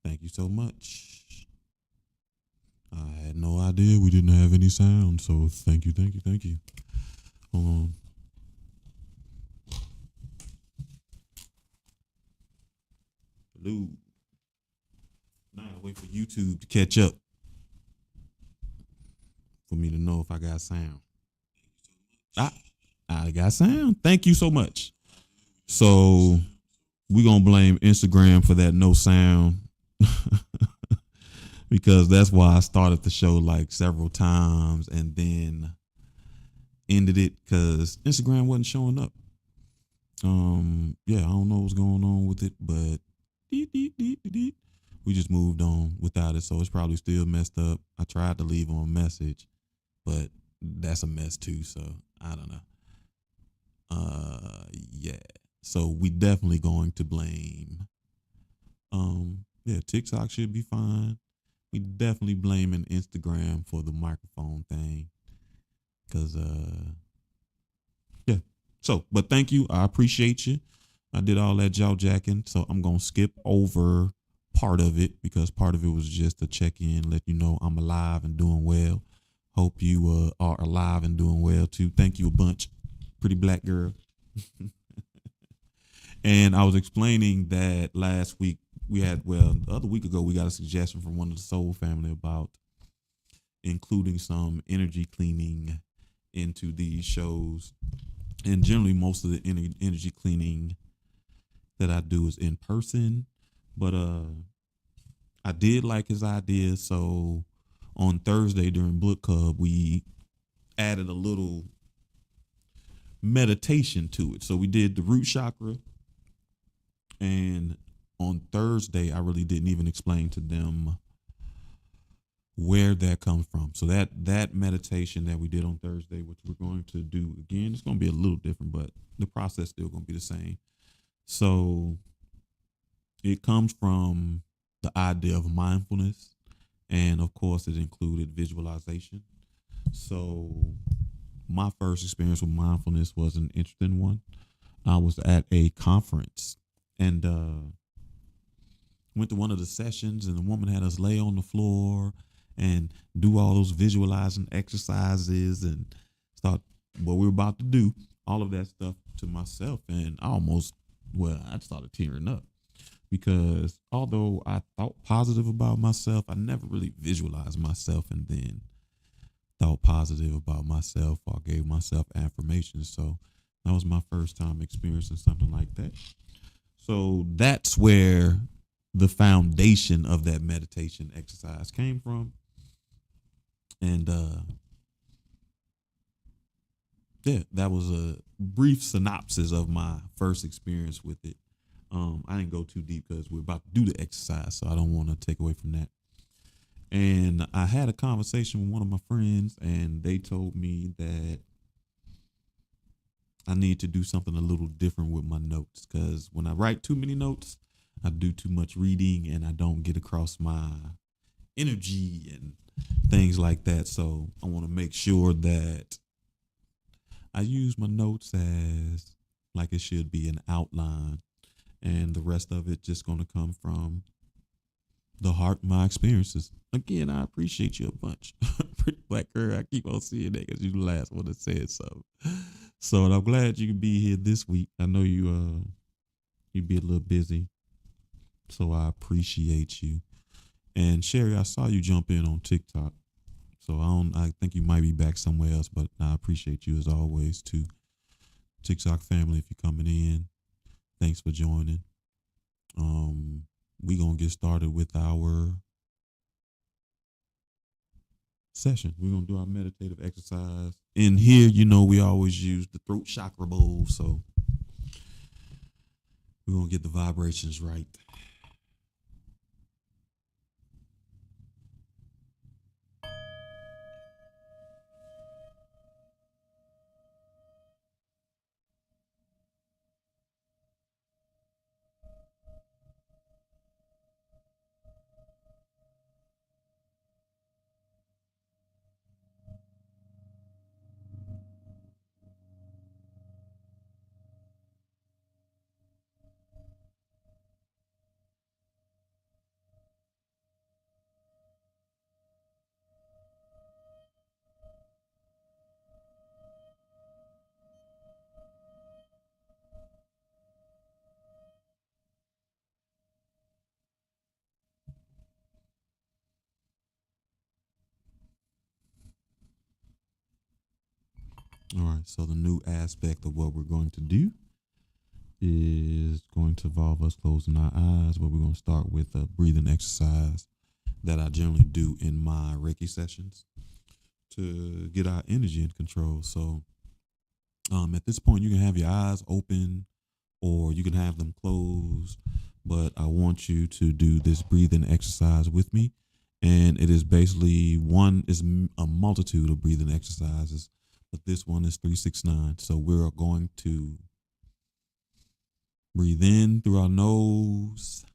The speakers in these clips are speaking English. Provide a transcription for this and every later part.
Thank you so much. I had no idea we didn't have any sound, so thank you, thank you, thank you. Hold on. Hello. Now I wait for YouTube to catch up for me to know if I got sound. I, I got sound. Thank you so much. So we gonna blame Instagram for that no sound because that's why I started the show like several times and then ended it because Instagram wasn't showing up. Yeah, I don't know what's going on with it, but we just moved on without it, so it's probably still messed up. I tried to leave him a message, but that's a mess too. So I don't know. Yeah. So we definitely going to blame. Yeah, TikTok should be fine. We definitely blaming Instagram for the microphone thing, cause yeah. So, but thank you. I appreciate you. I did all that jaw jacking, so I'm gonna skip over part of it because part of it was just to check in, let you know I'm alive and doing well. Hope you are alive and doing well too. Thank you a bunch, pretty black girl. And I was explaining that last week we had, well, the other week ago, we got a suggestion from one of the Soul family about including some energy cleaning into these shows. And generally, most of the energy cleaning that I do is in person. But I did like his idea. So on Thursday during Book Club, we added a little meditation to it. So we did the root chakra, and on Thursday, I really didn't even explain to them where that comes from. So that meditation that we did on Thursday, which we're going to do again, it's going to be a little different, but the process still going to be the same. So it comes from the idea of mindfulness, and of course, it included visualization. So my first experience with mindfulness was an interesting one. I was at a conference and went to one of the sessions, and the woman had us lay on the floor and do all those visualizing exercises and start what we were about to do, all of that stuff to myself. And I almost, well, I started tearing up because although I thought positive about myself, I never really visualized myself and then thought positive about myself or gave myself affirmations. So that was my first time experiencing something like that. So that's where the foundation of that meditation exercise came from. And yeah, that was a brief synopsis of my first experience with it. I didn't go too deep because we're about to do the exercise, so I don't want to take away from that. And I had a conversation with one of my friends, and they told me that I need to do something a little different with my notes because when I write too many notes, I do too much reading and I don't get across my energy and things like that. So I want to make sure that I use my notes as like it should be an outline, and the rest of it just going to come from the heart, my experiences. Again, I appreciate you a bunch. Pretty black girl. I keep on seeing that because you the last one that said so. So I'm glad you could be here this week. I know you be a little busy, so I appreciate you. And Sherry, I saw you jump in on TikTok. So I think you might be back somewhere else, but I appreciate you as always too. TikTok family, if you're coming in, thanks for joining. We gonna get started with our session. We're gonna do our meditative exercise. In here, we always use the throat chakra bowl, so we're gonna get the vibrations right. All right, so the new aspect of what we're going to do is going to involve us closing our eyes, but we're going to start with a breathing exercise that I generally do in my Reiki sessions to get our energy in control. So at this point, you can have your eyes open or you can have them closed, but I want you to do this breathing exercise with me. And it is basically a multitude of breathing exercises, but this one is 369. So we're going to breathe in through our nose,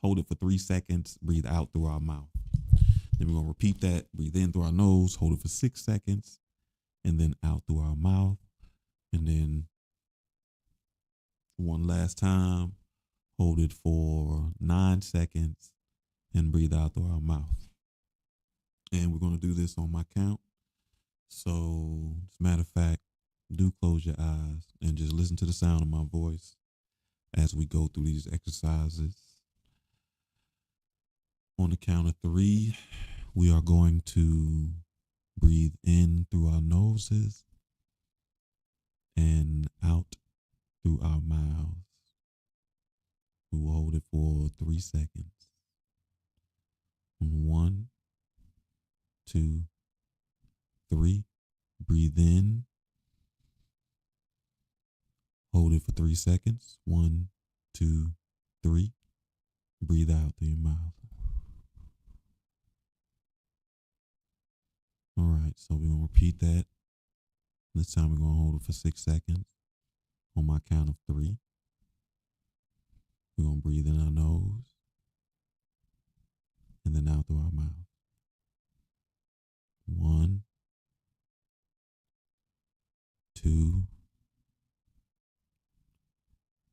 hold it for 3 seconds, breathe out through our mouth. Then we're going to repeat that. Breathe in through our nose, hold it for 6 seconds, and then out through our mouth. And then one last time, hold it for 9 seconds, and breathe out through our mouth. And we're going to do this on my count. So, as a matter of fact, do close your eyes and just listen to the sound of my voice as we go through these exercises. On the count of 3, we are going to breathe in through our noses and out through our mouths. We will hold it for 3 seconds. 1, 2, 3. Breathe in. Hold it for 3 seconds. 1, 2, 3. Breathe out through your mouth. All right, so we're going to repeat that. This time we're going to hold it for 6 seconds. On my count of 3. We're going to breathe in our nose and then out through our mouth. 1, 2,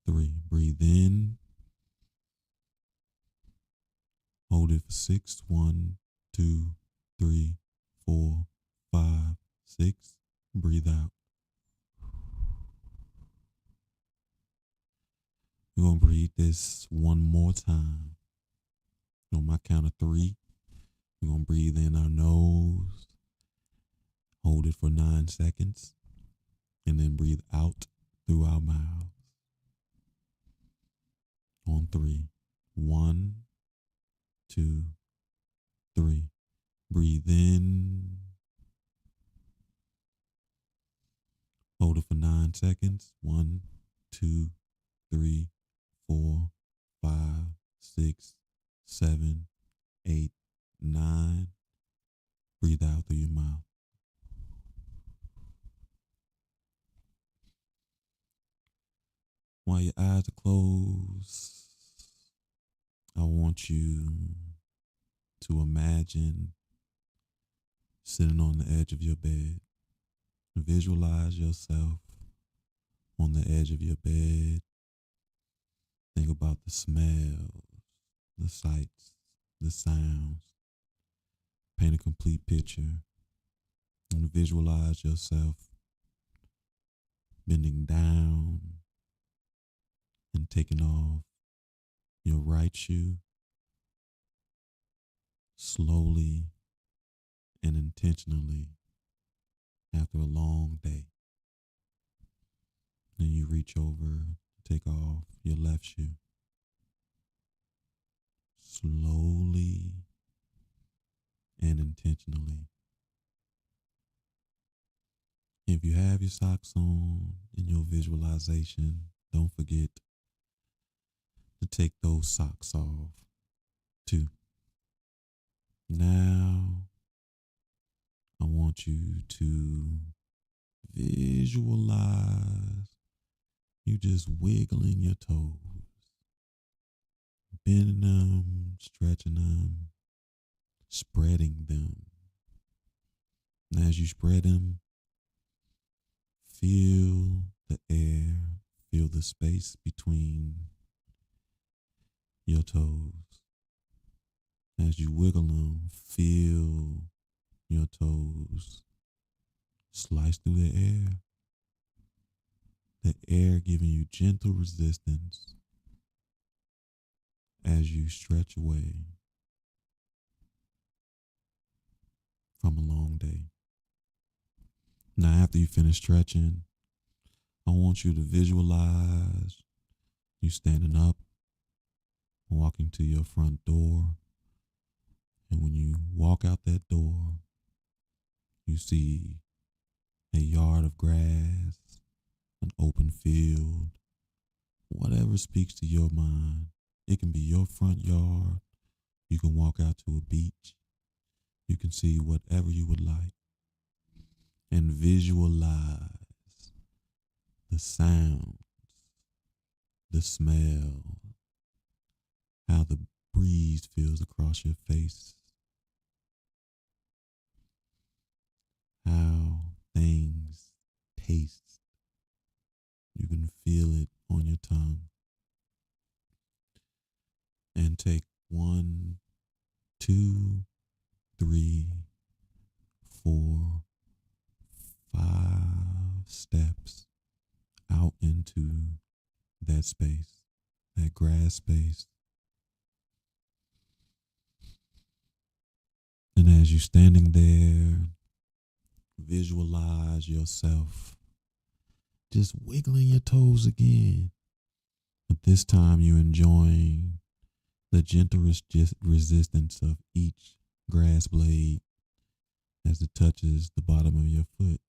3. Breathe in. Hold it for 6. 1, 2, 3, 4, 5, 6. Breathe out. We're going to breathe this one more time. On my count of 3, we're going to breathe in our nose, hold it for 9 seconds, and then breathe out through our mouths. On 3, 1, 2, 3. Breathe in, hold it for 9 seconds. 1, 2, 3, 4, 5, 6, 7, 8, 9. Breathe out through your mouth. While your eyes are closed, I want you to imagine sitting on the edge of your bed. Visualize yourself on the edge of your bed. Think about the smells, the sights, the sounds. Paint a complete picture and visualize yourself bending down and taking off your right shoe slowly and intentionally after a long day. Then you reach over to take off your left shoe slowly and intentionally. If you have your socks on in your visualization, don't forget to take those socks off too. Now, I want you to visualize you just wiggling your toes, bending them, stretching them, spreading them. And as you spread them, feel the air, feel the space between your toes. As you wiggle them, feel your toes slice through the air giving you gentle resistance as you stretch away from a long day. Now, after you finish stretching, I want you to visualize you standing up, walking to your front door. And when you walk out that door, you see a yard of grass, an open field, whatever speaks to your mind. It can be your front yard. You can walk out to a beach. You can see whatever you would like. And visualize the sounds, the smell, how the breeze feels across your face, how things taste. You can feel it on your tongue. And take 1, 2, 3, 4, 5 steps out into that space, that grass space. And as you're standing there, visualize yourself just wiggling your toes again. But this time you're enjoying the gentlest resistance of each grass blade as it touches the bottom of your foot.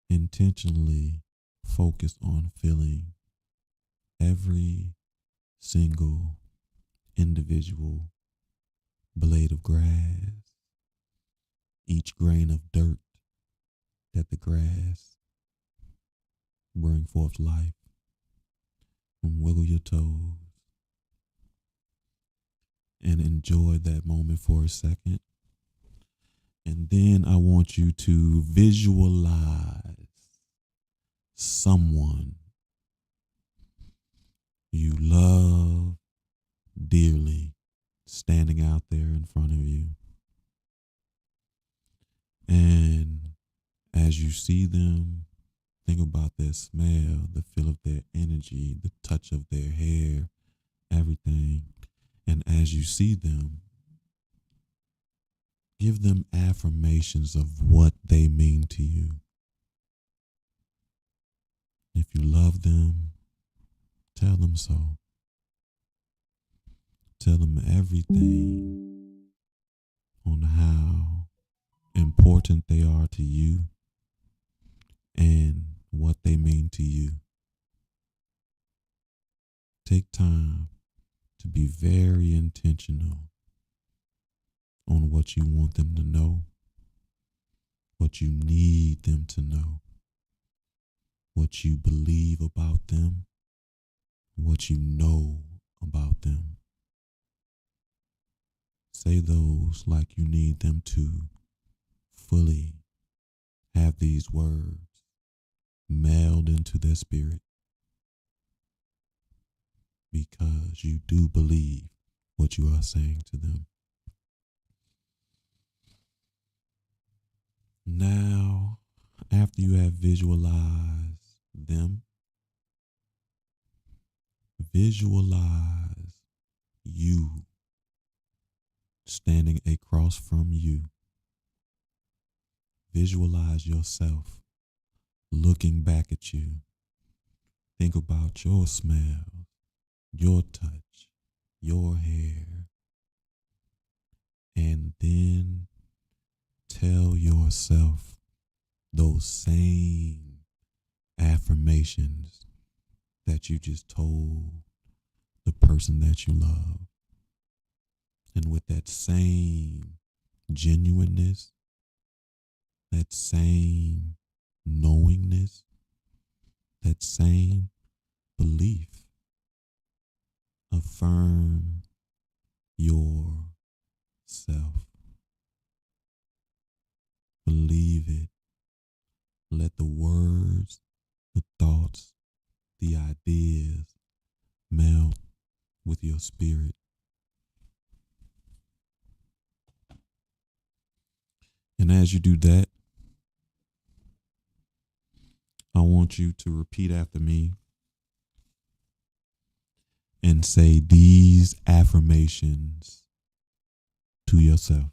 Intentionally focus on feeling every single individual blade of grass, each grain of dirt that the grass bring forth life. And wiggle your toes and enjoy that moment for a second. And then I want you to visualize someone you love dearly standing out there in front of you. And as you see them, think about their smell, the feel of their energy, the touch of their hair, everything. And as you see them, give them affirmations of what they mean to you. If you love them, tell them so. Tell them everything on how important they are to you and what they mean to you. Take time to be very intentional on what you want them to know, what you need them to know, what you believe about them, what you know about them. Say those like you need them to fully have these words meld into their spirit, because you do believe what you are saying to them. Now, after you have visualized them, visualize you standing across from you. Visualize yourself looking back at you. Think about your smell, your touch, your hair, and then tell yourself those same affirmations that you just told the person that you love. And with that same genuineness, that same knowingness, that same belief, affirm yourself. Believe it. Let the words, the thoughts, the ideas melt with your spirit. And as you do that, I want you to repeat after me and say these affirmations to yourself.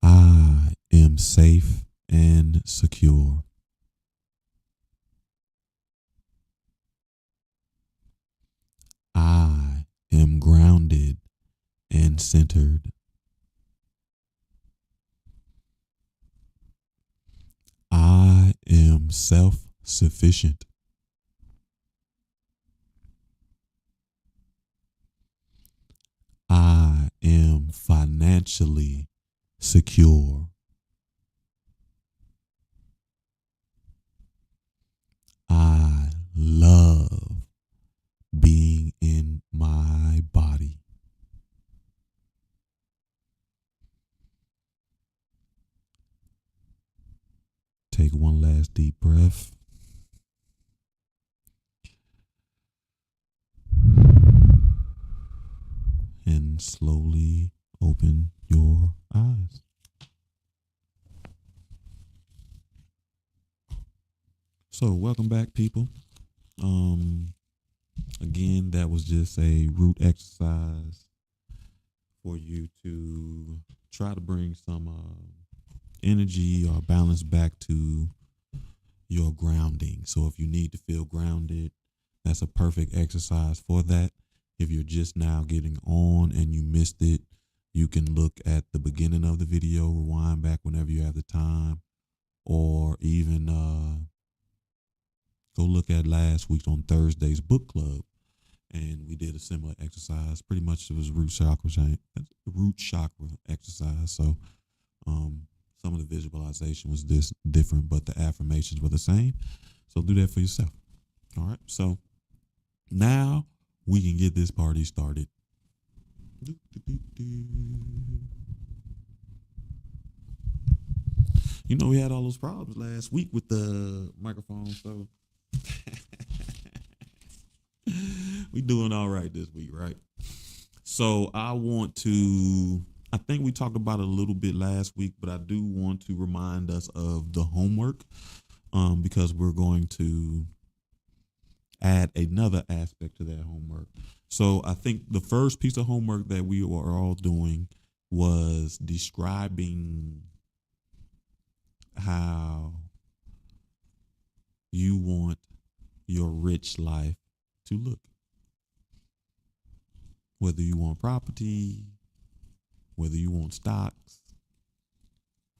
I am safe and secure. I am grounded and centered. I am self-sufficient. I am financially secure. I love being in my body. Take one last deep breath. And slowly open your eyes. So, welcome back, people. Again, that was just a root exercise for you to try to bring some energy or balance back to your grounding. So if you need to feel grounded, that's a perfect exercise for that. If you're just now getting on and you missed it, you can look at the beginning of the video, rewind back whenever you have the time, or even go look at last week's on Thursday's book club. And we did a similar exercise. Pretty much it was root chakra exercise. So some of the visualization was different, but the affirmations were the same. So do that for yourself. All right. So now we can get this party started. You know, we had all those problems last week with the microphone, so we doing all right this week, right? So I think we talked about it a little bit last week, but I do want to remind us of the homework because we're going to add another aspect to that homework. So I think the first piece of homework that we were all doing was describing how you want your rich life to look. Whether you want property, whether you want stocks,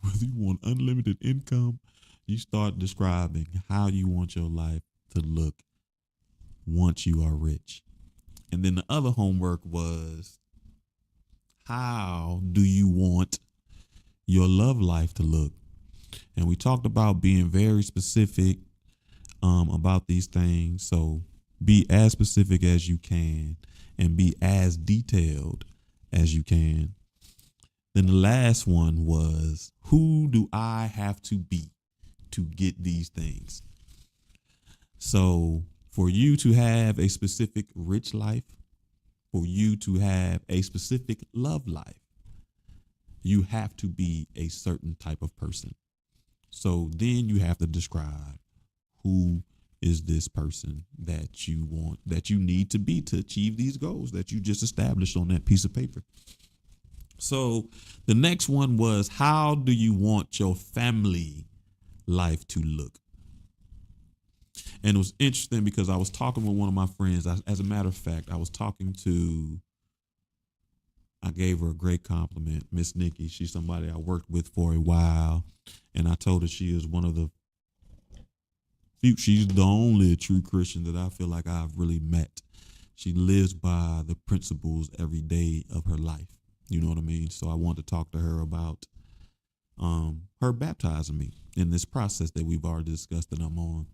whether you want unlimited income, you start describing how you want your life to look once you are rich. And then the other homework was, how do you want your love life to look? And we talked about being very specific about these things. So be as specific as you can and be as detailed as you can. Then the last one was, who do I have to be to get these things? So for you to have a specific rich life, for you to have a specific love life, You have to be a certain type of person. So then you have to describe who is this person that you want, that you need to be to achieve these goals that you just established on that piece of paper. So the next one was, how do you want your family life to look? And it was interesting because I was talking with one of my friends. As a matter of fact, I gave her a great compliment, Miss Nikki. She's somebody I worked with for a while. And I told her she is she's the only true Christian that I feel like I've really met. She lives by the principles every day of her life. You know what I mean? So I wanted to talk to her about her baptizing me in this process that we've already discussed that I'm on.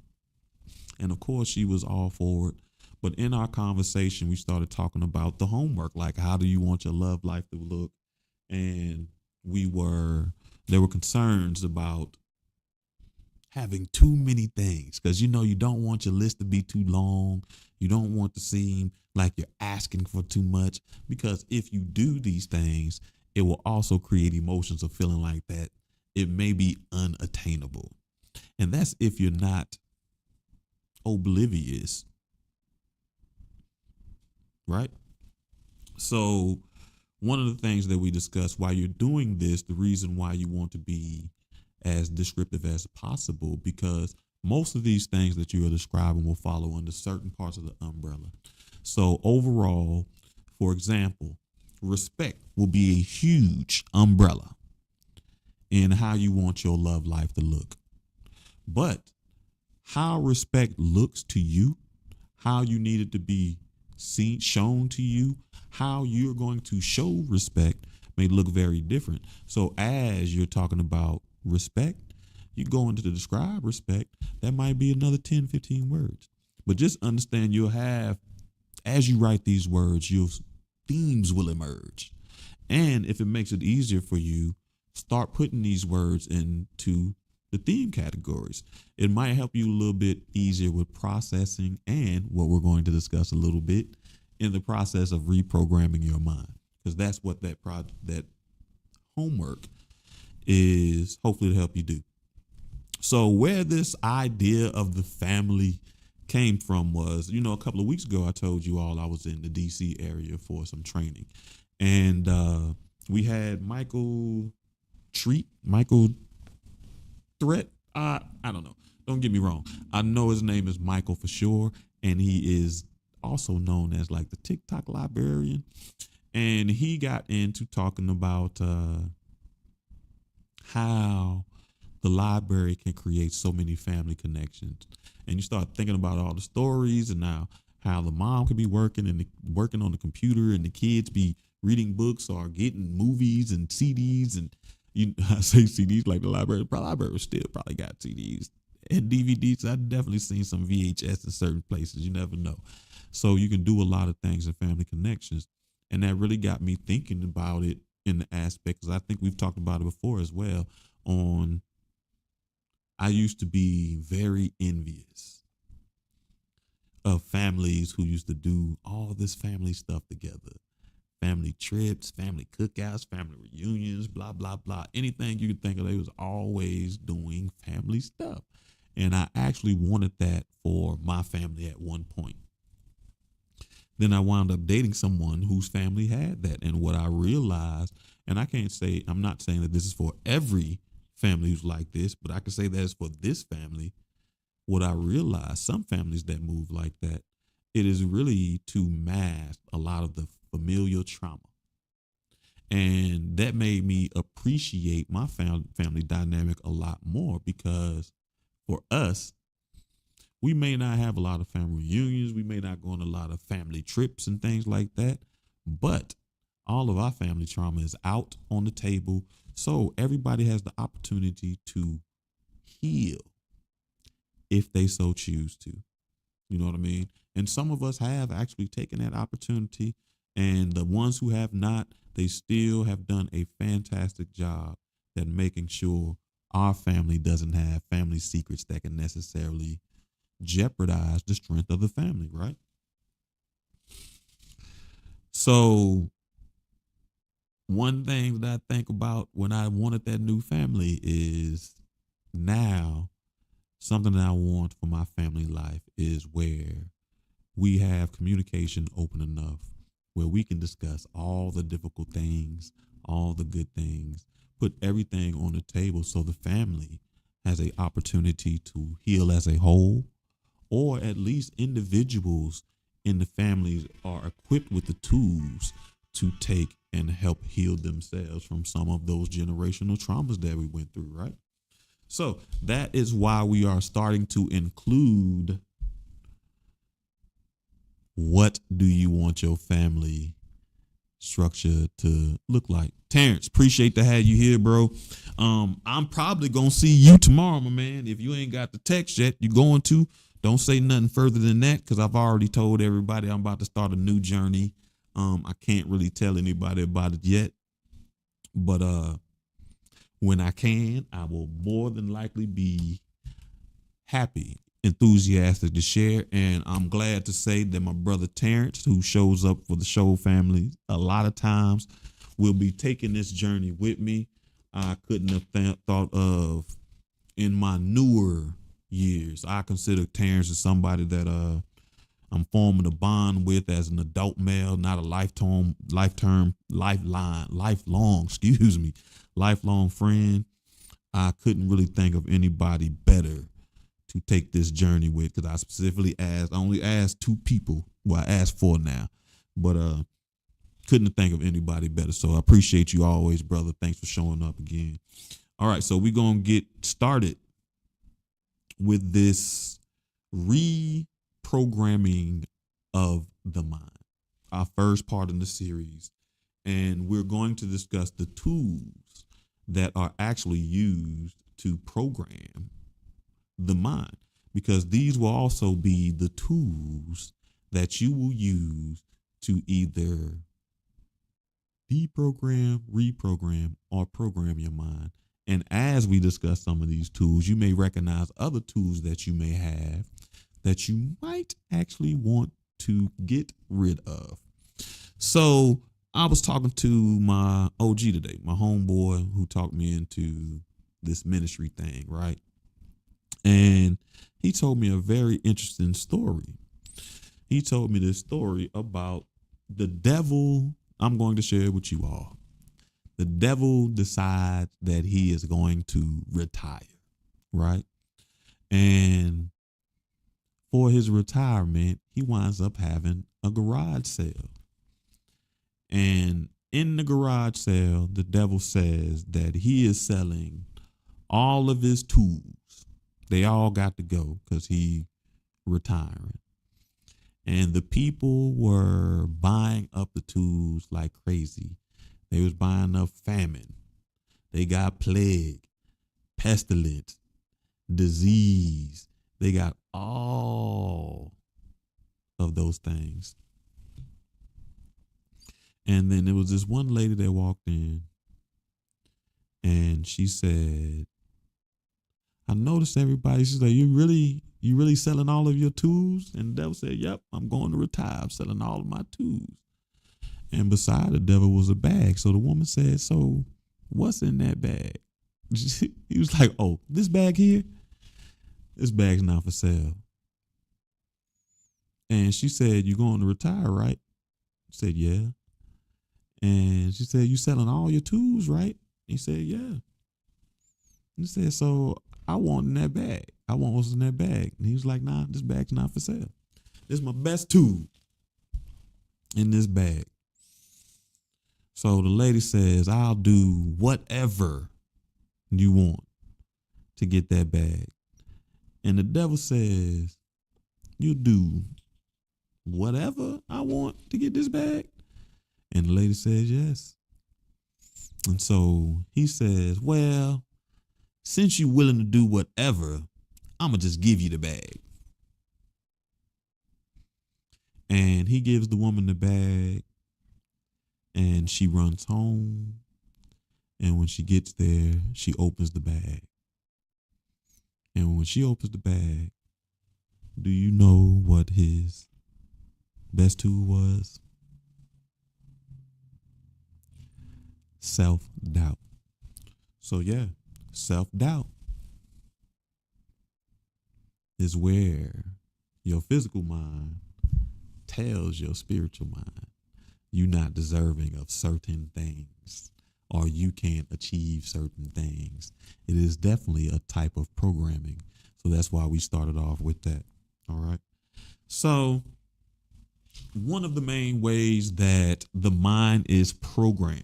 And of course, she was all for it. But in our conversation, we started talking about the homework, like how do you want your love life to look? And there were concerns about having too many things because you don't want your list to be too long. You don't want to seem like you're asking for too much, because if you do these things, it will also create emotions of feeling like that it may be unattainable. And that's if you're not oblivious, right? So one of the things that we discussed while you're doing this, the reason why you want to be as descriptive as possible, because most of these things that you are describing will follow under certain parts of the umbrella. So overall, for example, respect will be a huge umbrella in how you want your love life to look. But how respect looks to you, how you need it to be seen, shown to you, how you're going to show respect may look very different. So as you're talking about respect, you go into the describe respect, that might be another 10, 15 words. But just understand you'll have, as you write these words, your themes will emerge. And if it makes it easier for you, start putting these words into the theme categories. It might help you a little bit easier with processing and what we're going to discuss a little bit in the process of reprogramming your mind, because that's what that homework is hopefully to help you do. So where this idea of the family came from was, a couple of weeks ago, I told you all I was in the DC area for some training, and we had Michael Threat. I don't know. Don't get me wrong. I know his name is Michael for sure, and he is also known as like the TikTok librarian. And he got into talking about how the library can create so many family connections. And you start thinking about all the stories and now how the mom could be working and working on the computer, and the kids be reading books or getting movies and CDs. And I say CDs like the library still probably got CDs and DVDs. I've definitely seen some VHS in certain places. You never know. So you can do a lot of things in family connections. And that really got me thinking about it in the aspect, because I think we've talked about it before as well, I used to be very envious of families who used to do all this family stuff together. Family trips, family cookouts, family reunions, blah, blah, blah. Anything you could think of, they was always doing family stuff. And I actually wanted that for my family at one point. Then I wound up dating someone whose family had that. And what I realized, and I'm not saying that this is for every family who's like this, but I can say that it's for this family. What I realized, some families that move like that, it is really to mask a lot of the familial trauma. And that made me appreciate my family dynamic a lot more, because for us, we may not have a lot of family reunions. We may not go on a lot of family trips and things like that, but all of our family trauma is out on the table. So everybody has the opportunity to heal if they so choose to. You know what I mean? And some of us have actually taken that opportunity, and the ones who have not, they still have done a fantastic job at making sure our family doesn't have family secrets that can necessarily jeopardize the strength of the family, right? So One thing that I think about when I wanted that new family is now something that I want for my family life is where we have communication open enough where we can discuss all the difficult things, all the good things, put everything on the table so the family has a opportunity to heal as a whole, or at least individuals in the families are equipped with the tools to take and help heal themselves from some of those generational traumas that we went through, right? So that is why we are starting to include what do you want your family structure to look like. Terrence, appreciate to have you here, bro. I'm probably gonna see you tomorrow, my man. If you ain't got the text yet, you going to. Don't say nothing further than that, because I've already told everybody I'm about to start a new journey. I can't really tell anybody about it yet, but when I can, I will more than likely be happy, enthusiastic to share. And I'm glad to say that my brother Terrence, who shows up for the show family a lot of times, will be taking this journey with me. I couldn't have thought of in my newer years. I consider Terrence as somebody that I'm forming a bond with as an adult male, not a lifelong friend. I couldn't really think of anybody better to take this journey with, because I only asked two people. Well, I asked four now, but couldn't think of anybody better. So I appreciate you always, brother. Thanks for showing up again. All right, so we're gonna get started with this reprogramming of the mind, our first part in the series, and we're going to discuss the tools that are actually used to program the mind, because these will also be the tools that you will use to either deprogram, reprogram, or program your mind. And as we discuss some of these tools, you may recognize other tools that you may have that you might actually want to get rid of. So I was talking to my OG today, my homeboy who talked me into this ministry thing, right? And he told me a very interesting story. He told me this story about the devil. I'm going to share it with you all. The devil decides that he is going to retire, right? And for his retirement, he winds up having a garage sale. And in the garage sale, the devil says that he is selling all of his tools. They all got to go because he retiring. And the people were buying up the tools like crazy. They was buying up famine. They got plague, pestilence, disease. They got all of those things. And then there was this one lady that walked in and she said, I noticed everybody. She's like, you really selling all of your tools? And the devil said, yep, I'm going to retire. I'm selling all of my tools. And beside the devil was a bag. So the woman said, so what's in that bag? He was like, oh, this bag here, this bag's not for sale. And she said, you going to retire, right? I said, yeah. And she said, you selling all your tools, right? He said, yeah. He said, so I want in that bag. I want what's in that bag. And he was like, nah, this bag's not for sale. This is my best tool in this bag. So the lady says, I'll do whatever you want to get that bag. And the devil says, you do whatever I want to get this bag? And the lady says, yes. And so he says, well, since you're willing to do whatever, I'm going to just give you the bag. And he gives the woman the bag and she runs home. And when she gets there, she opens the bag. And when she opens the bag, do you know what his best tool was? self-doubt. So yeah, self-doubt is where your physical mind tells your spiritual mind you're not deserving of certain things or you can't achieve certain things. It is definitely a type of programming. So that's why we started off with that. All right. So one of the main ways that the mind is programmed,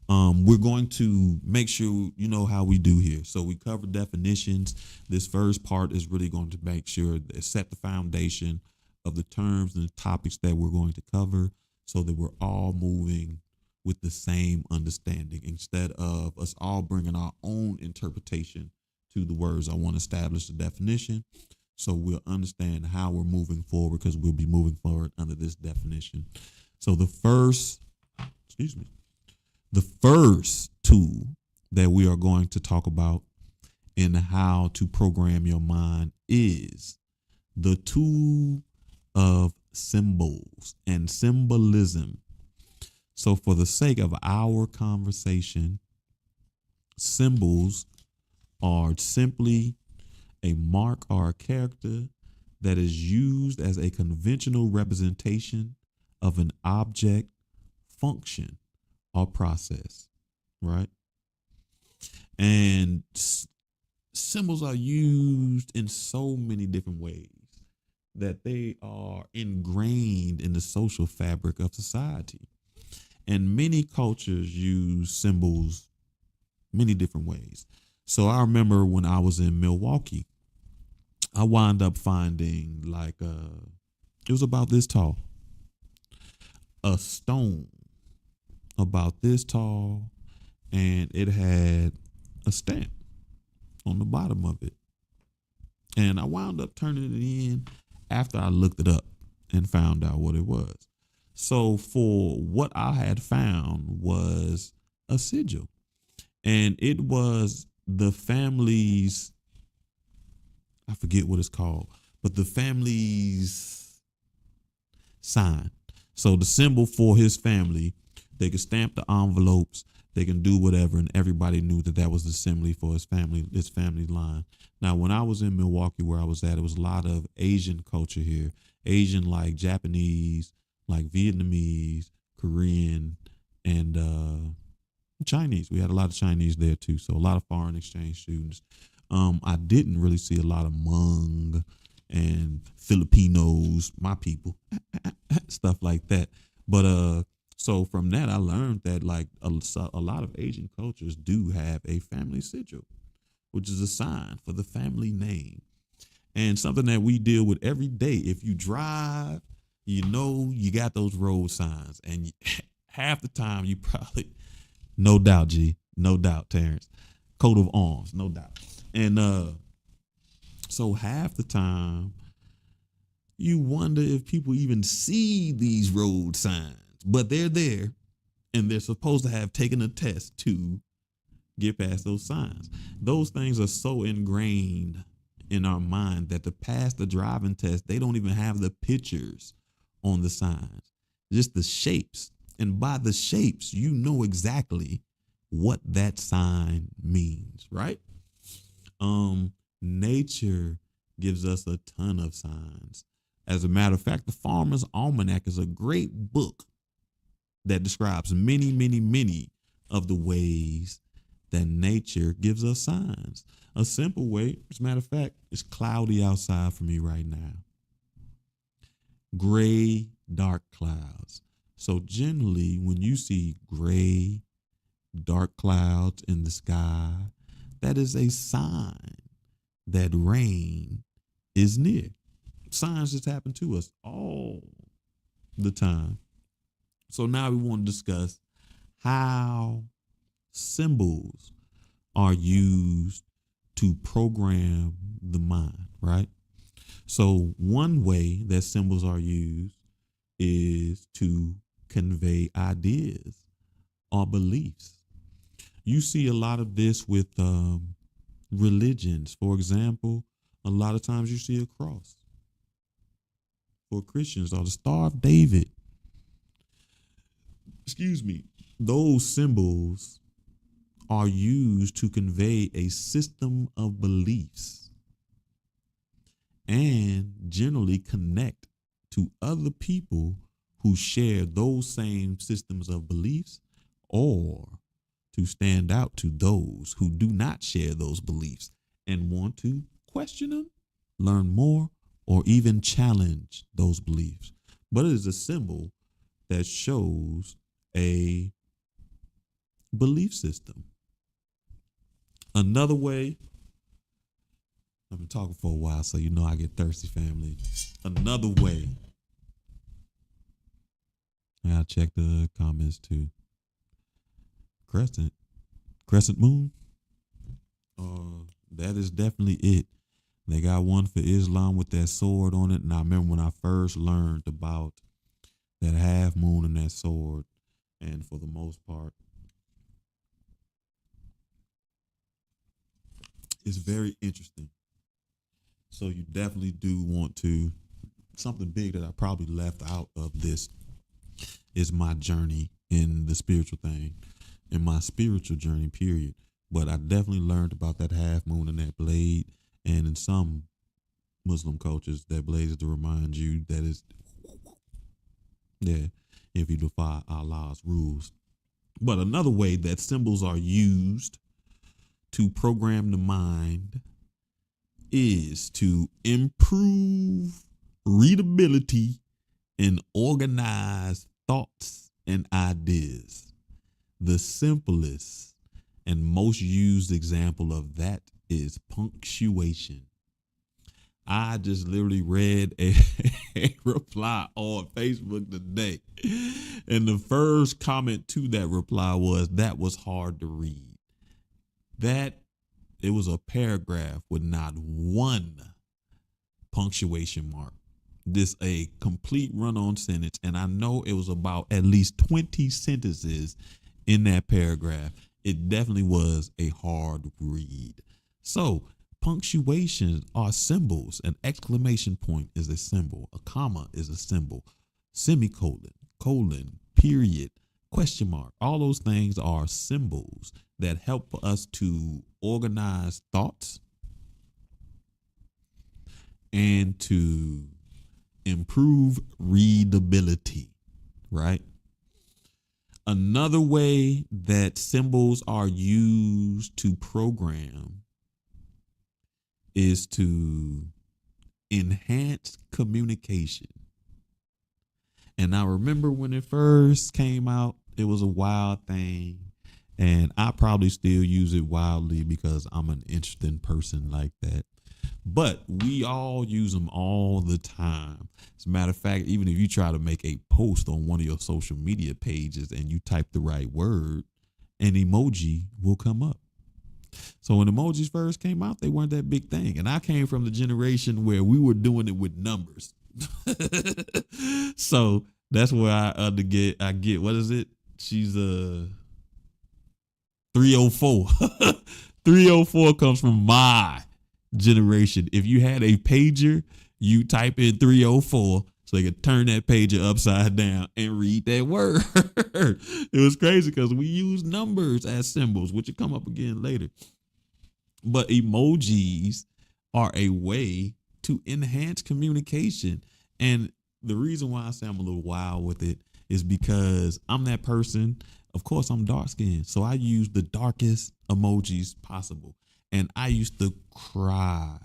we're going to make sure you know how we do here. So we cover definitions. This first part is really going to make sure that set the foundation of the terms and the topics that we're going to cover so that we're all moving with the same understanding instead of us all bringing our own interpretation to the words. I want to establish the definition so we'll understand how we're moving forward because we'll be moving forward under this definition. So the first tool that we are going to talk about in how to program your mind is the tool of symbols and symbolism. So for the sake of our conversation, symbols are simply a mark or a character that is used as a conventional representation of an object, function, or process, right? And symbols are used in so many different ways that they are ingrained in the social fabric of society. And many cultures use symbols many different ways. So I remember when I was in Milwaukee, I wound up finding it was about this tall, a stone about this tall, and it had a stamp on the bottom of it. And I wound up turning it in after I looked it up and found out what it was. So for what I had found was a sigil, and it was the family's, I forget what it's called, but the family's sign. So the symbol for his family, they could stamp the envelopes, they can do whatever, and everybody knew that that was the symbol for his family line. Now, when I was in Milwaukee, where I was at, it was a lot of Asian culture here, Asian like Japanese, like Vietnamese, Korean, and Chinese. We had a lot of Chinese there too, so a lot of foreign exchange students. I didn't really see a lot of Hmong and Filipinos, my people, stuff like that. But so from that, I learned that like a lot of Asian cultures do have a family sigil, which is a sign for the family name, and something that we deal with every day. If you drive, you know you got those road signs, and half the time you probably, no doubt, no doubt, Terrence, coat of arms, no doubt. And so half the time you wonder if people even see these road signs, but they're there and they're supposed to have taken a test to get past those signs. Those things are so ingrained in our mind that to pass the driving test, they don't even have the pictures on the signs, just the shapes. And by the shapes, you know exactly what that sign means, right? Nature gives us a ton of signs. As a matter of fact, the Farmer's Almanac is a great book that describes many, many, many of the ways that nature gives us signs. A simple way, as a matter of fact, it's cloudy outside for me right now. Gray, dark clouds. So generally, when you see gray, dark clouds in the sky, that is a sign that rain is near. Signs just happen to us all the time. So now we want to discuss how symbols are used to program the mind, right? So one way that symbols are used is to convey ideas or beliefs. You see a lot of this with religions. For example, a lot of times you see a cross for Christians or the Star of David. Excuse me. those symbols are used to convey a system of beliefs and generally connect to other people who share those same systems of beliefs, or to stand out to those who do not share those beliefs and want to question them, learn more, or even challenge those beliefs. But it is a symbol that shows a belief system. Another way, I've been talking for a while, so you know I get thirsty, family. Another way, I'll check the comments too. Crescent moon. That is definitely it. They got one for Islam with that sword on it. And I remember when I first learned about that half moon and that sword, and for the most part, it's very interesting. So you definitely do want to, something big that I probably left out of this is my journey in the spiritual thing, in my spiritual journey, period. But I definitely learned about that half moon and that blade. And in some Muslim cultures, that blade is to remind you that it's, yeah, if you defy Allah's rules. But another way that symbols are used to program the mind is to improve readability and organize thoughts and ideas. The simplest and most used example of that is punctuation. I just literally read a reply on Facebook today, and the first comment to that reply was, that was hard to read. It was a paragraph with not one punctuation mark. This a complete run-on sentence, and I know it was about at least 20 sentences in that paragraph. It definitely was a hard read. So punctuations are symbols. An exclamation point is a symbol. A comma is a symbol. Semicolon, colon, period, question mark. All those things are symbols that help us to organize thoughts and to improve readability, right? Another way that symbols are used to program is to enhance communication. And I remember when it first came out, it was a wild thing. And I probably still use it wildly because I'm an interesting person like that. But we all use them all the time. As a matter of fact, even if you try to make a post on one of your social media pages and you type the right word, an emoji will come up. So when emojis first came out, they weren't that big thing. And I came from the generation where we were doing it with numbers. So that's where I get, what is it? She's 304. 304 comes from my generation. If you had a pager, you type in 304 so you could turn that pager upside down and read that word. It was crazy because we use numbers as symbols, which will come up again later. But emojis are a way to enhance communication. And the reason why I say I'm a little wild with it is because I'm that person. Of course, I'm dark skinned, so I use the darkest emojis possible. And I used to cry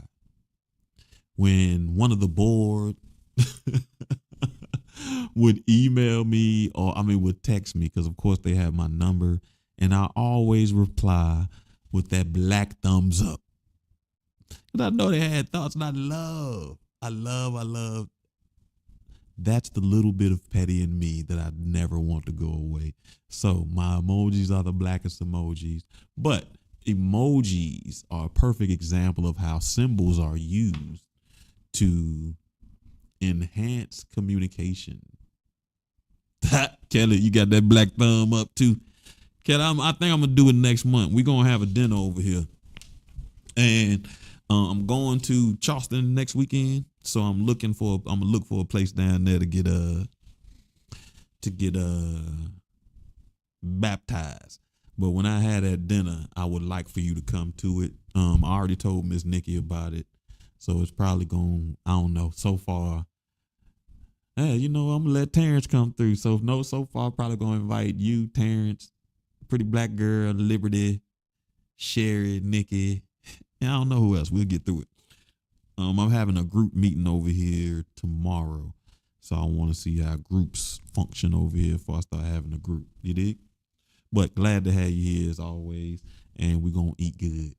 when one of the board would email me, or would text me, because of course they have my number, and I always reply with that black thumbs up. Because I know they had thoughts, and I love. That's the little bit of petty in me that I never want to go away. So my emojis are the blackest emojis. But emojis are a perfect example of how symbols are used to enhance communication. Kelly, you got that black thumb up too. Kelly, I think I'm gonna do it next month. We're gonna have a dinner over here, and I'm going to Charleston next weekend. So I'm gonna look for a place down there to get baptized. But when I had that dinner, I would like for you to come to it. I already told Miss Nikki about it, so it's probably going. I don't know. So far, hey, I'm gonna let Terrence come through. So no, so far, probably gonna invite you, Terrence, Pretty Black Girl, Liberty, Sherry, Nikki, and I don't know who else. We'll get through it. I'm having a group meeting over here tomorrow, so I want to see how groups function over here before I start having a group. You dig? But glad to have you here as always, and we're gonna eat good.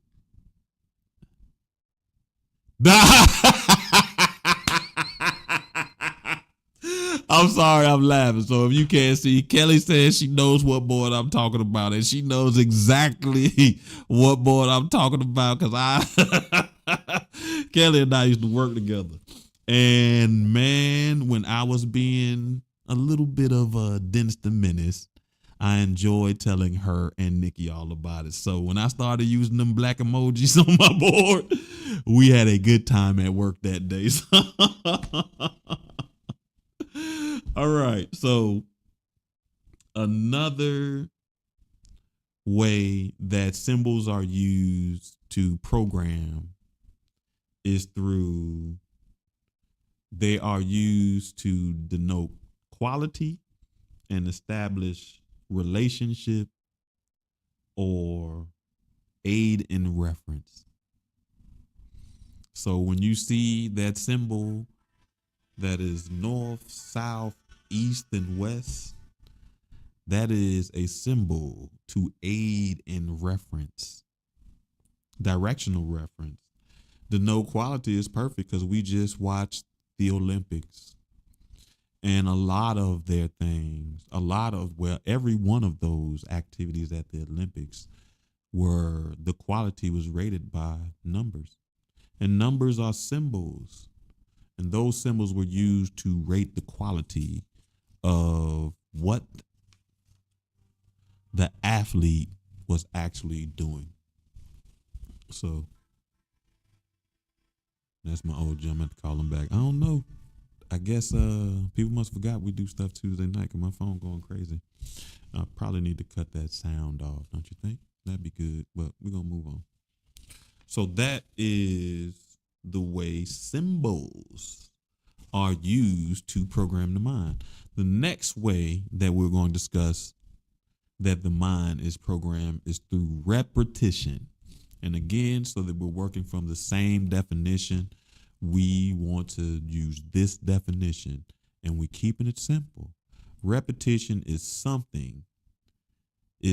I'm sorry, I'm laughing. So if you can't see, Kelly says she knows what board I'm talking about, and she knows exactly what board I'm talking about because Kelly and I used to work together. And man, when I was being a little bit of a Dennis the Menace, I enjoyed telling her and Nikki all about it. So when I started using them black emojis on my board, we had a good time at work that day. All right. So another way that symbols are used to program is through they are used to denote quality and establish relationship or aid in reference. So when you see that symbol that is north, south, east, and west, that is a symbol to aid in reference, directional reference. The no quality is perfect because we just watched the Olympics. And a lot of their things, every one of those activities at the Olympics the quality was rated by numbers. And numbers are symbols. And those symbols were used to rate the quality of what the athlete was actually doing. So that's my old gym. I have to call him back. I don't know. I guess people must have forgot we do stuff Tuesday night because my phone going crazy. I probably need to cut that sound off, don't you think? That'd be good, but we're going to move on. So that is the way symbols are used to program the mind. The next way that we're going to discuss that the mind is programmed is through repetition. And again, so that we're working from the same definition, we want to use this definition and we're keeping it simple. Repetition is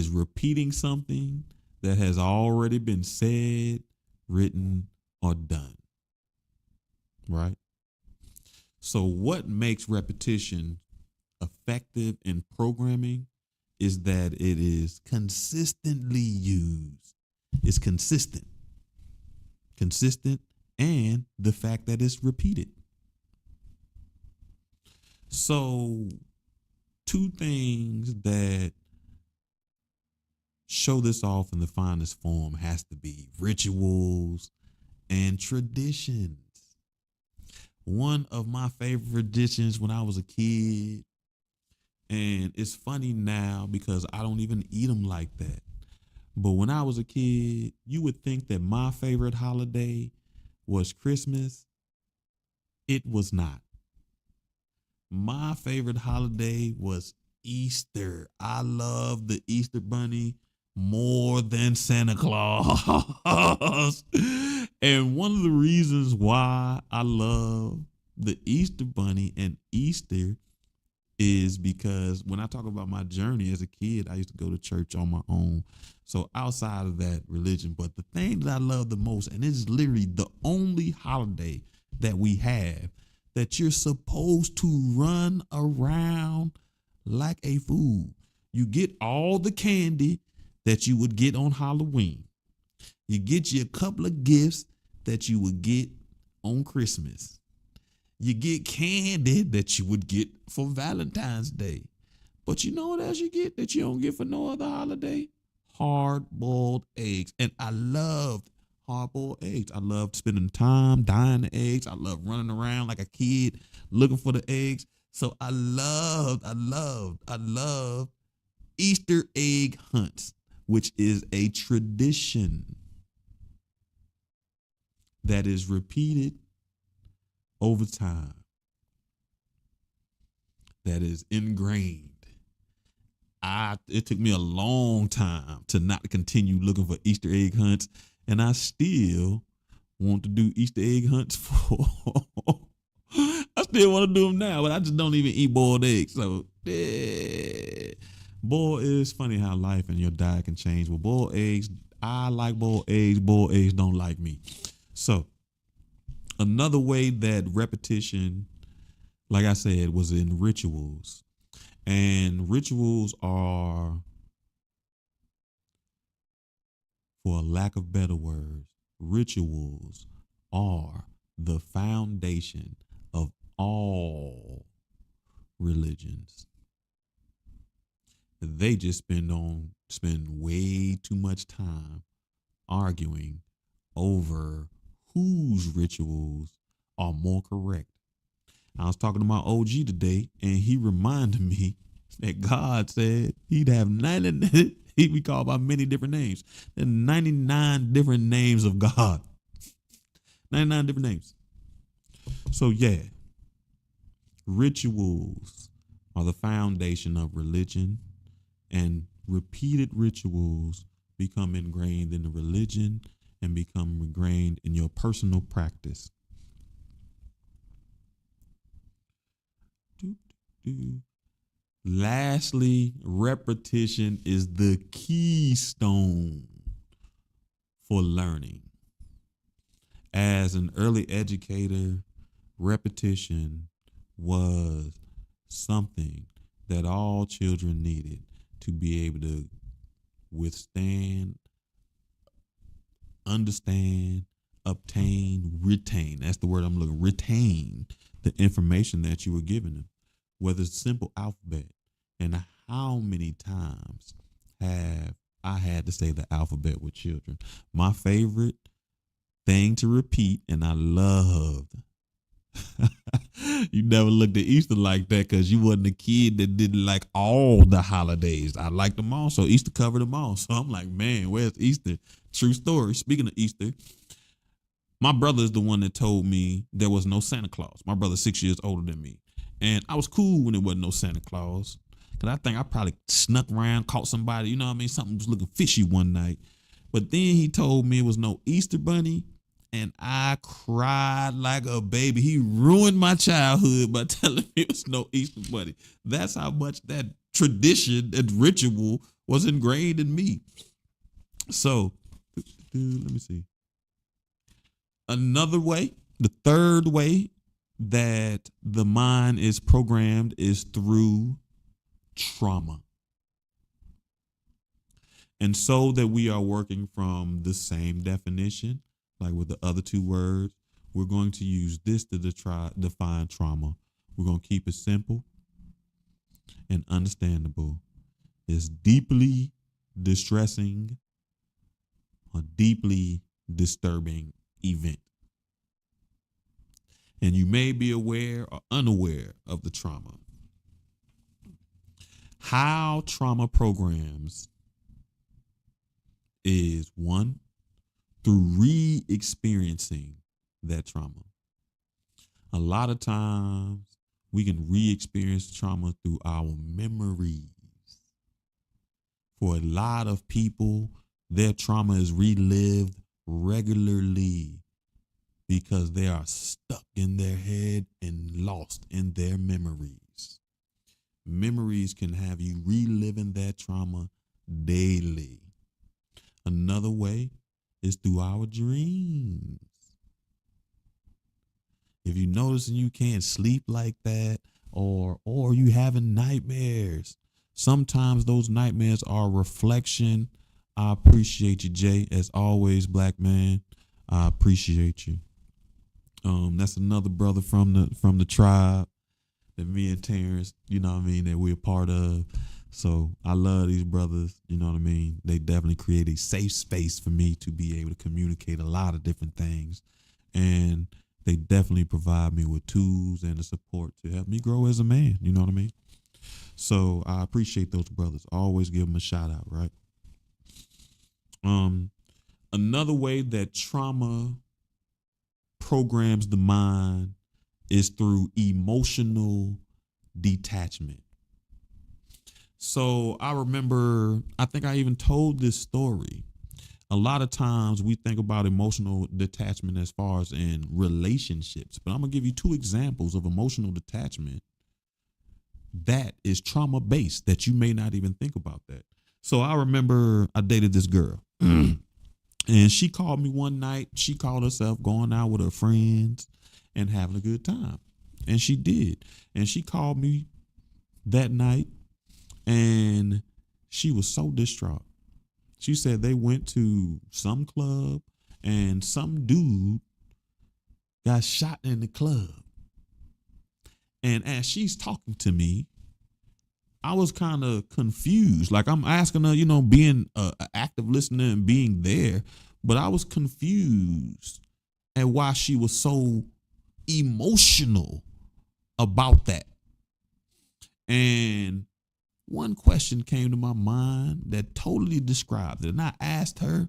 repeating something that has already been said, written, or done. Right? So what makes repetition effective in programming is that it is consistently used. It's consistent, and the fact that it's repeated. So two things that show this off in the finest form has to be rituals and traditions. One of my favorite traditions when I was a kid, and it's funny now because I don't even eat them like that. But when I was a kid, you would think that my favorite holiday was Christmas. It was not. My favorite holiday was Easter. I love the Easter Bunny more than Santa Claus. And one of the reasons why I love the Easter Bunny and Easter is because when I talk about my journey as a kid, I used to go to church on my own. So outside of that religion, but the thing that I love the most, and it's literally the only holiday that we have that you're supposed to run around like a fool. You get all the candy that you would get on Halloween. You get you a couple of gifts that you would get on Christmas. You get candy that you would get for Valentine's Day. But you know what else you get that you don't get for no other holiday? Hard-boiled eggs. And I loved hard-boiled eggs. I loved spending time dyeing the eggs. I loved running around like a kid looking for the eggs. So I loved Easter egg hunts, which is a tradition that is repeated over time, that is ingrained. It took me a long time to not continue looking for Easter egg hunts, and I still want to do Easter egg hunts for. I still want to do them now, but I just don't even eat boiled eggs. So, boy, it's funny how life and your diet can change. With boiled eggs, I like boiled eggs. Boiled eggs don't like me. So, another way that repetition, like I said, was in rituals. And rituals are, for a lack of better words, rituals are the foundation of all religions. They just spend way too much time arguing over whose rituals are more correct. I was talking to my OG today, and he reminded me that God said he'd have 90, he'd be called by many different names. There are 99 different names of God. 99 different names. So yeah, rituals are the foundation of religion, and repeated rituals become ingrained in the religion and become ingrained in your personal practice. Lastly, repetition is the keystone for learning. As an early educator, repetition was something that all children needed to be able to withstand, understand, obtain, retain. That's the word I'm looking. Retain the information that you were giving them, whether it's simple alphabet. And how many times have I had to say the alphabet with children? My favorite thing to repeat, and I loved. You never looked at Easter like that because you wasn't a kid that didn't like all the holidays. I liked them all, so Easter covered them all. So I'm like, man, where's Easter? True story. Speaking of Easter, my brother is the one that told me there was no Santa Claus. My brother's 6 years older than me. And I was cool when there wasn't no Santa Claus. Because I think I probably snuck around, caught somebody, you know what I mean? Something was looking fishy one night. But then he told me it was no Easter bunny. And I cried like a baby. He ruined my childhood by telling me it was no Easter bunny. That's how much that tradition, that ritual was ingrained in me. So, let me see. Another way, the third way that the mind is programmed is through trauma. And so that we are working from the same definition, like with the other two words, we're going to use this to define trauma. We're going to keep it simple and understandable. It's deeply distressing or deeply disturbing event. And you may be aware or unaware of the trauma. How trauma programs is one, through re-experiencing that trauma. A lot of times we can re-experience trauma through our memories. For a lot of people, their trauma is relived regularly because they are stuck in their head and lost in their memories. Memories can have you reliving that trauma daily. Another way is through our dreams. If you notice and you can't sleep like that, or you having nightmares, sometimes those nightmares are a reflection. I appreciate you, Jay, as always, black man. I appreciate you. That's another brother from the tribe that me and Terrence, you know what I mean, that we're part of. So I love these brothers, you know what I mean? They definitely create a safe space for me to be able to communicate a lot of different things. And they definitely provide me with tools and the support to help me grow as a man, you know what I mean? So I appreciate those brothers. I always give them a shout out, right? Um, Another way that trauma programs the mind is through emotional detachment. So I remember, I think I even told this story. A lot of times we think about emotional detachment as far as in relationships, but I'm gonna give you two examples of emotional detachment that is trauma based that you may not even think about that. So I remember I dated this girl and she called me one night. She called herself going out with her friends and having a good time. And she did. And she called me that night and she was so distraught. She said they went to some club and some dude got shot in the club. And as she's talking to me, I was kind of confused. Like I'm asking her, being an active listener and being there, but I was confused at why she was so emotional about that. And one question came to my mind that totally described it. And I asked her,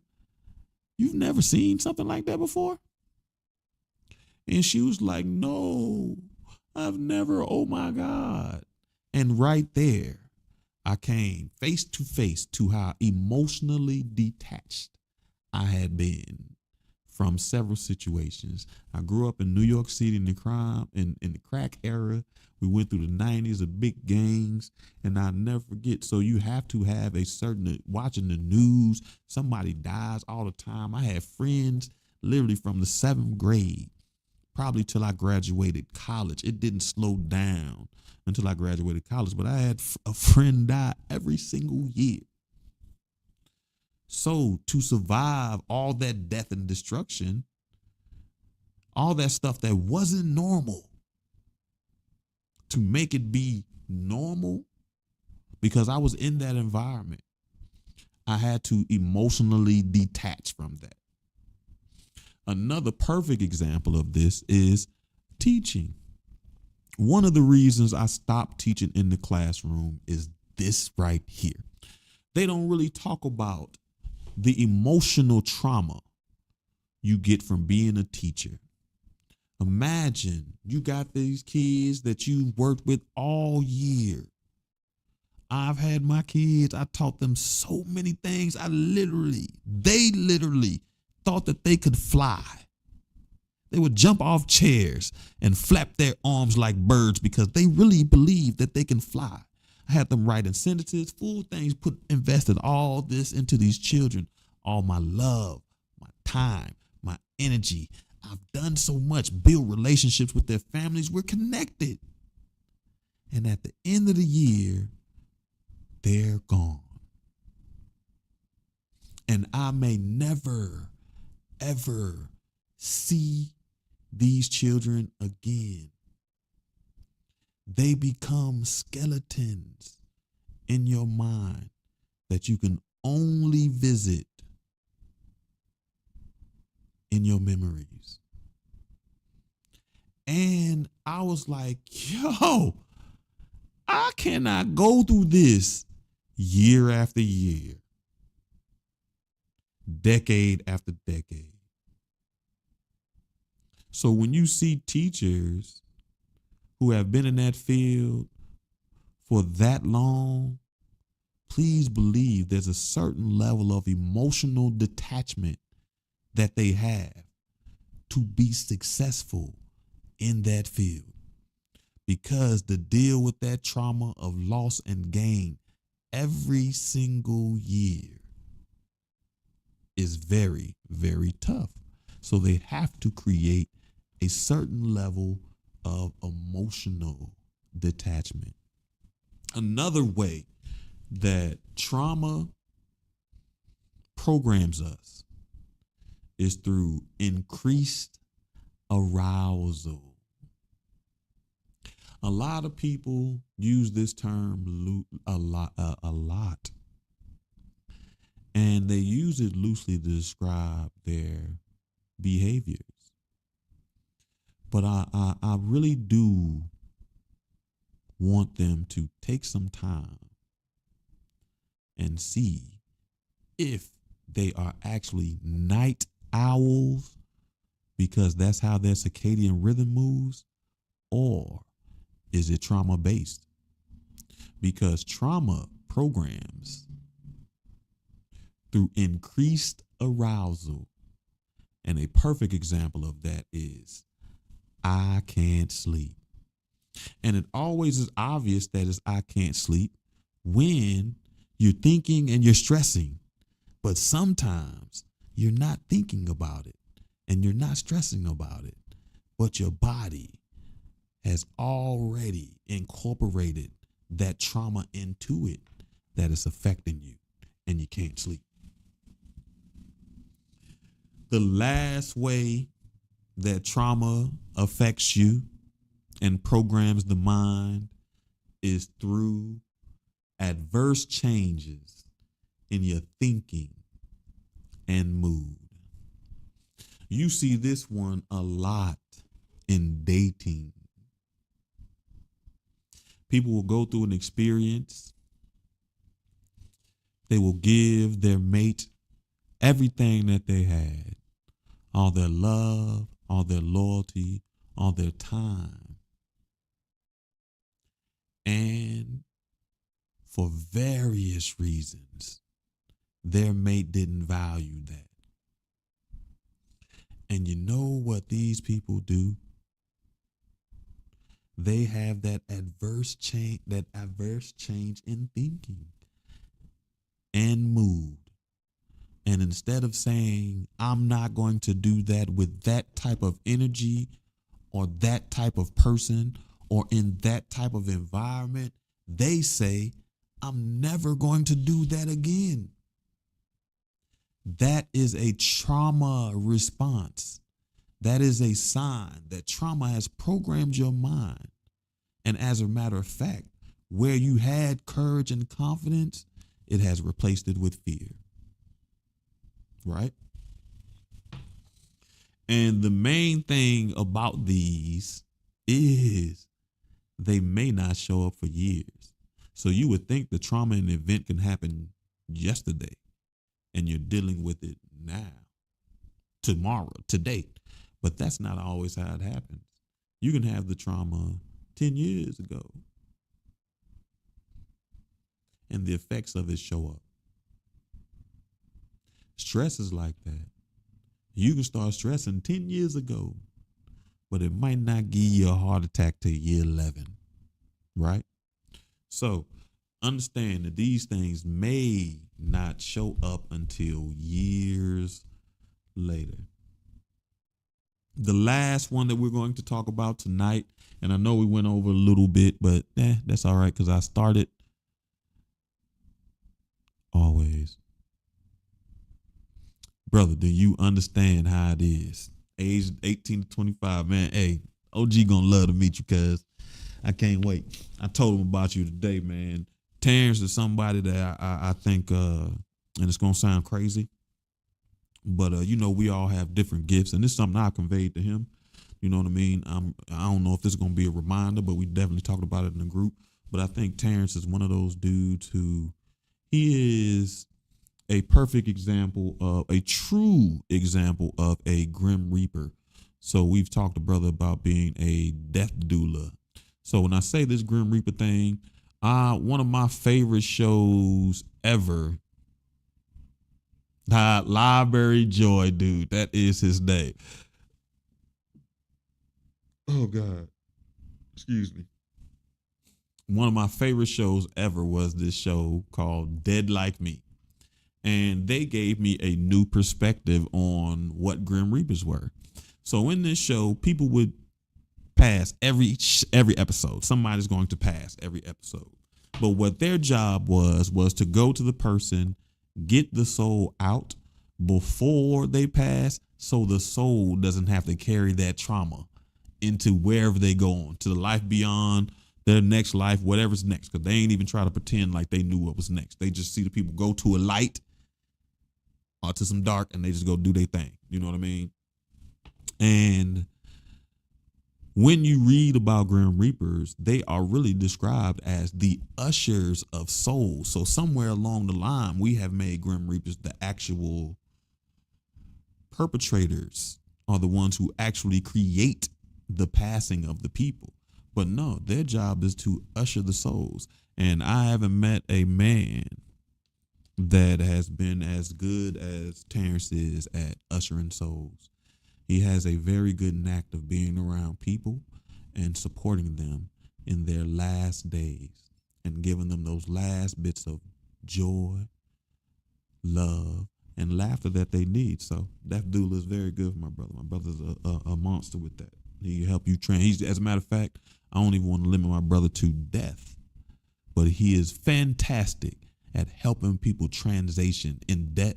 "You've never seen something like that before?" And she was like, "No, I've never. Oh my God." And right there, I came face to face to how emotionally detached I had been from several situations. I grew up in New York City in the crime in the crack era. We went through the 90s of big gangs, and I'll never forget. So you have to have a certain watching the news. Somebody dies all the time. I had friends literally from the 7th grade, probably till I graduated college. It didn't slow down until I graduated college, but I had a friend die every single year. So to survive all that death and destruction, all that stuff that wasn't normal, to make it be normal, because I was in that environment, I had to emotionally detach from that. Another perfect example of this is teaching. One of the reasons I stopped teaching in the classroom is this right here. They don't really talk about the emotional trauma you get from being a teacher. Imagine you got these kids that you've worked with all year. I've had my kids, I taught them so many things. They literally thought that they could fly. They would jump off chairs and flap their arms like birds because they really believed that they can fly. I had them writing sentences, full things, invested all this into these children, all my love, my time, my energy. I've done so much, build relationships with their families. We're connected. And at the end of the year, they're gone. And I may never, ever see these children again. They become skeletons in your mind that you can only visit in your memories. And I was like, yo, I cannot go through this year after year, decade after decade. So when you see teachers who have been in that field for that long, please believe there's a certain level of emotional detachment that they have to be successful in that field. Because to deal with that trauma of loss and gain every single year is very, very tough. So they have to create a certain level of emotional detachment. Another way that trauma programs us is through increased arousal. A lot of people use this term a lot, and they use it loosely to describe their behaviors. But I really do want them to take some time and see if they are actually night owls because that's how their circadian rhythm moves, or is it trauma based? Because trauma programs through increased arousal. And a perfect example of that is I can't sleep. And it always is obvious that it's I can't sleep when you're thinking and you're stressing. But sometimes you're not thinking about it and you're not stressing about it, but your body has already incorporated that trauma into it that is affecting you and you can't sleep. The last way that trauma affects you and programs the mind is through adverse changes in your thinking and mood. You see this one a lot in dating. People will go through an experience. They will give their mate everything that they had, all their love, all their loyalty, all their time. And for various reasons, their mate didn't value that. And you know what these people do? They have that adverse change in thinking and mood. And instead of saying, I'm not going to do that with that type of energy or that type of person or in that type of environment, they say, I'm never going to do that again. That is a trauma response. That is a sign that trauma has programmed your mind. And as a matter of fact, where you had courage and confidence, it has replaced it with fear. Right? And the main thing about these is they may not show up for years. So you would think the trauma and event can happen yesterday and you're dealing with it now, tomorrow, today. But that's not always how it happens. You can have the trauma 10 years ago and the effects of it show up. Stress is like that. You can start stressing 10 years ago, but it might not give you a heart attack till year 11, right? So understand that these things may not show up until years later. The last one that we're going to talk about tonight, and I know we went over a little bit, but that's all right because I started always. Brother, do you understand how it is? Age 18 to 25, man. Hey, OG gonna love to meet you, cuz I can't wait. I told him about you today, man. Terrence is somebody that I think, and it's gonna sound crazy, but we all have different gifts, and this is something I conveyed to him. You know what I mean? I don't know if this is gonna be a reminder, but we definitely talked about it in the group. But I think Terrence is one of those dudes who he is a perfect example of a true example of a Grim Reaper. So we've talked to brother about being a death doula. So when I say this Grim Reaper thing, one of my favorite shows ever, Library Joy, dude, that is his name. Oh God, excuse me. One of my favorite shows ever was this show called Dead Like Me. And they gave me a new perspective on what Grim Reapers were. So in this show, people would pass every episode. Somebody's going to pass every episode. But what their job was to go to the person, get the soul out before they pass, so the soul doesn't have to carry that trauma into wherever they go on, to the life beyond, their next life, whatever's next. Because they ain't even try to pretend like they knew what was next. They just see the people go to a light or to some dark and they just go do their thing. You know what I mean? And When you read about Grim Reapers, they are really described as the ushers of souls. So somewhere along the line, we have made Grim Reapers the actual perpetrators, are the ones who actually create the passing of the people. But no, their job is to usher the souls. And I haven't met a man that has been as good as Terrence is at ushering souls. He has a very good knack of being around people and supporting them in their last days and giving them those last bits of joy, love, and laughter that they need. So that dude is very good for my brother. My brother's a monster with that. He help you train. He's, as a matter of fact, I don't even want to limit my brother to death, but he is fantastic at helping people transition in death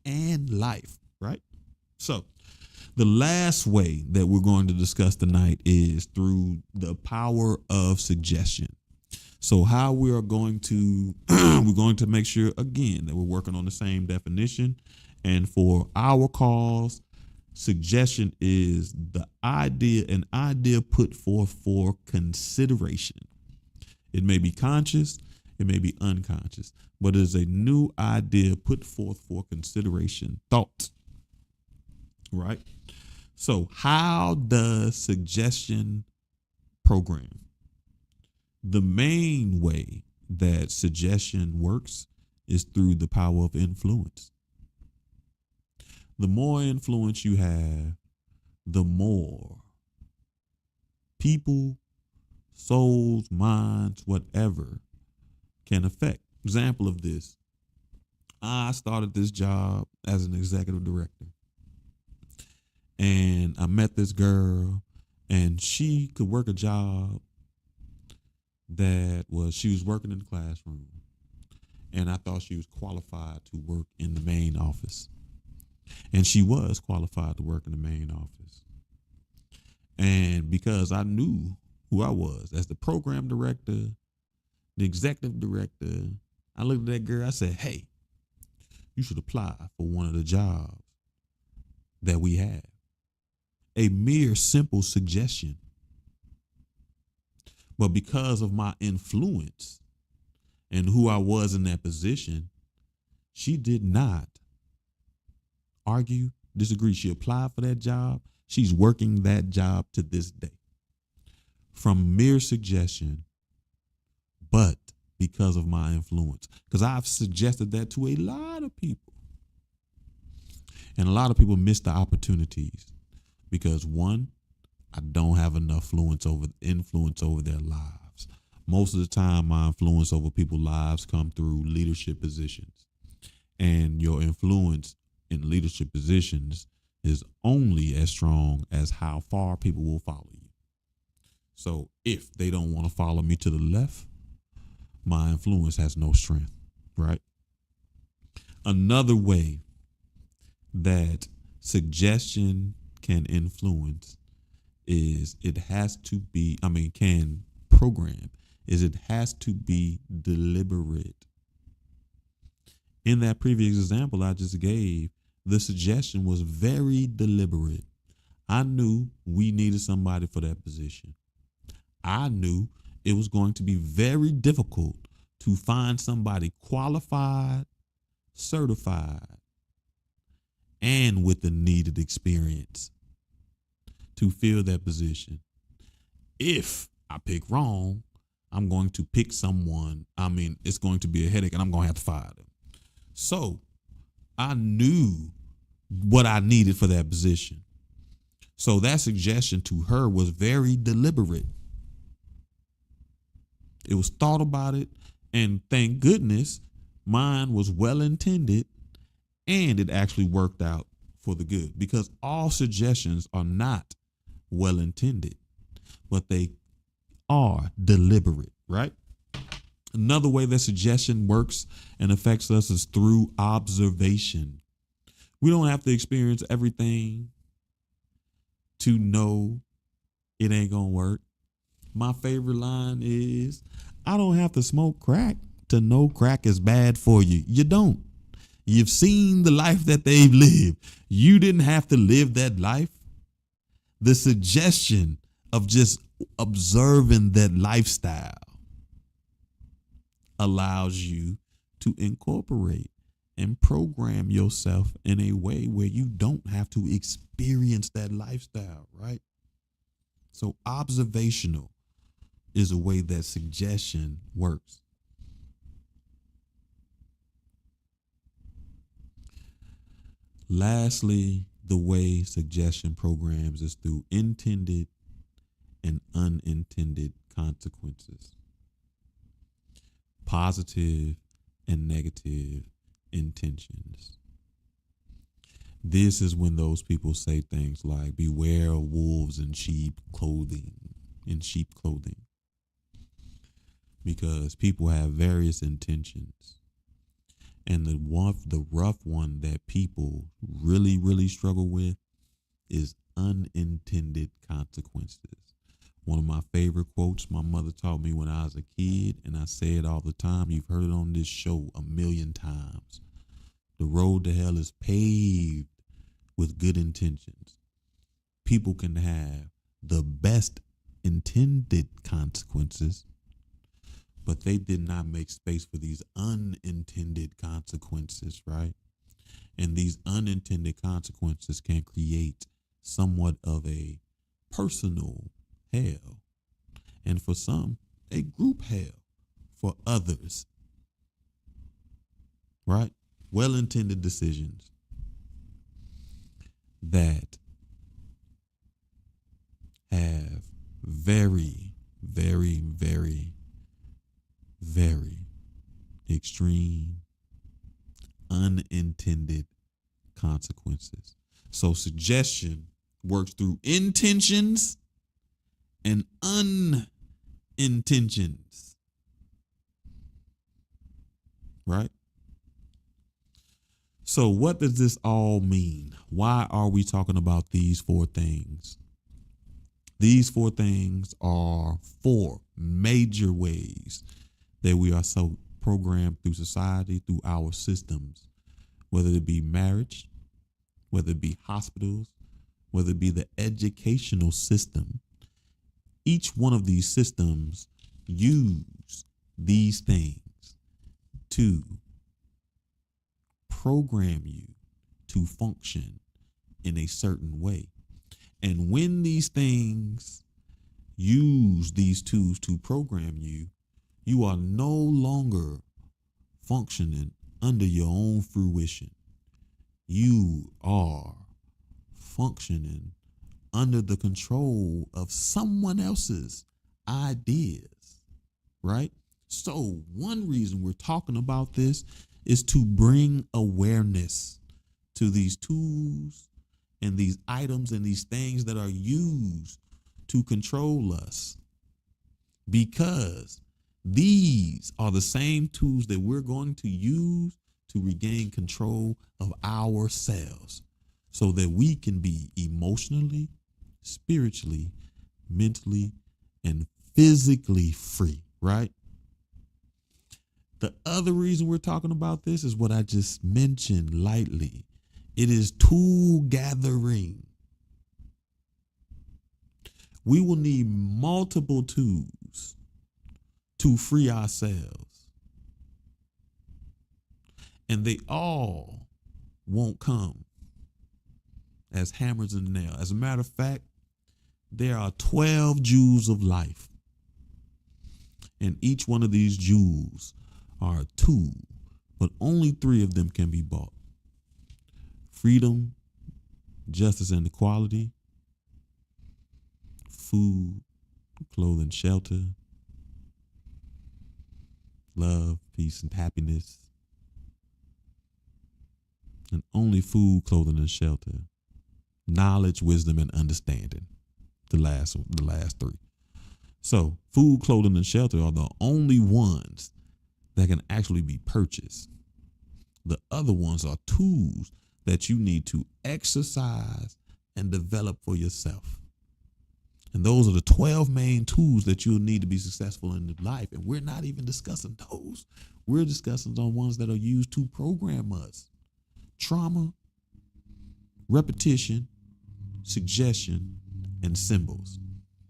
and life, right? So the last way that we're going to discuss tonight is through the power of suggestion. So how we are going to, we're going to make sure again that we're working on the same definition. And for our cause, suggestion is an idea put forth for consideration. It may be conscious, it may be unconscious, but it is a new idea put forth for consideration, thought, right? So how does suggestion program? The main way that suggestion works is through the power of influence. The more influence you have, the more people, souls, minds, whatever can affect. Example of this, I started this job as an executive director. And I met this girl, and she could work a job she was working in the classroom. And I thought she was qualified to work in the main office. And she was qualified to work in the main office. And because I knew who I was as the program director, the executive director, I looked at that girl, I said, hey, you should apply for one of the jobs that we have. A mere simple suggestion. But because of my influence and who I was in that position, she did not argue, disagree. She applied for that job. She's working that job to this day. From mere suggestion, but because of my influence. Because I've suggested that to a lot of people. And a lot of people miss the opportunities. Because one, I don't have enough influence over their lives. Most of the time, my influence over people's lives come through leadership positions. And your influence in leadership positions is only as strong as how far people will follow you. So if they don't want to follow me to the left, my influence has no strength, right? Another way that suggestion can influence is it has to be deliberate. In that previous example I just gave, the suggestion was very deliberate. I knew we needed somebody for that position. I knew it was going to be very difficult to find somebody qualified, certified, and with the needed experience to fill that position. If I pick wrong, I'm going to pick someone. It's going to be a headache and I'm going to have to fire them. So I knew what I needed for that position. So that suggestion to her was very deliberate. It was thought about it, and thank goodness mine was well intended and it actually worked out for the good, because all suggestions are not well intended, but they are deliberate, right? Another way that suggestion works and affects us is through observation. We don't have to experience everything to know it ain't gonna work. My favorite line is, I don't have to smoke crack to know crack is bad for you. You don't. You've seen the life that they've lived. You didn't have to live that life. The suggestion of just observing that lifestyle allows you to incorporate and program yourself in a way where you don't have to experience that lifestyle, right? So observational is a way that suggestion works. Lastly, the way suggestion programs is through intended and unintended consequences, positive and negative intentions. This is when those people say things like, beware of wolves in sheep clothing, because people have various intentions. And the rough one that people really, really struggle with is unintended consequences. One of my favorite quotes my mother taught me when I was a kid, and I say it all the time. You've heard it on this show a million times. The road to hell is paved with good intentions. People can have the best intended consequences, but they did not make space for these unintended consequences, right? And these unintended consequences can create somewhat of a personal hell, and for some, a group hell for others, right? Well-intended decisions that have very, very, very, very extreme unintended consequences. So suggestion works through intentions and unintentions, right? So what does this all mean? Why are we talking about these four things? These four things are four major ways that we are so programmed through society, through our systems, whether it be marriage, whether it be hospitals, whether it be the educational system. Each one of these systems use these things to program you to function in a certain way. And when these things use these tools to program you, you are no longer functioning under your own fruition. You are functioning under the control of someone else's ideas, right? So one reason we're talking about this is to bring awareness to these tools and these items and these things that are used to control us, because these are the same tools that we're going to use to regain control of ourselves so that we can be emotionally, spiritually, mentally, and physically free, right? The other reason we're talking about this is what I just mentioned lightly. It is tool gathering. We will need multiple tools to free ourselves. And they all won't come as hammers and nails. As a matter of fact, there are 12 jewels of life. And each one of these jewels are a tool, but only 3 of them can be bought: freedom, justice, and equality; food, clothing, shelter; love, peace, and happiness. And only food, clothing, and shelter; knowledge, wisdom, and understanding. The last 3. So food, clothing, and shelter are the only ones that can actually be purchased. The other ones are tools that you need to exercise and develop for yourself. And those are the 12 main tools that you'll need to be successful in life. And we're not even discussing those. We're discussing the ones that are used to program us: trauma, repetition, suggestion, and symbols.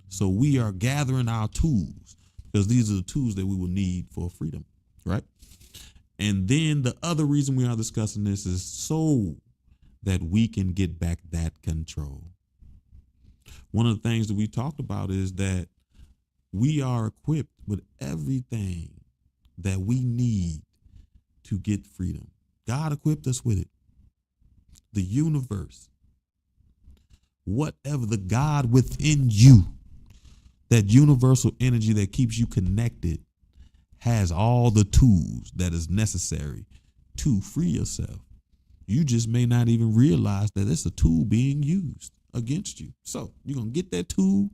So we are gathering our tools because these are the tools that we will need for freedom, right? And then the other reason we are discussing this is so that we can get back that control. One of the things that we talked about is that we are equipped with everything that we need to get freedom. God equipped us with it. The universe, whatever, the God within you, that universal energy that keeps you connected, has all the tools that is necessary to free yourself. You just may not even realize that it's a tool being used against you. So you're going to get that tool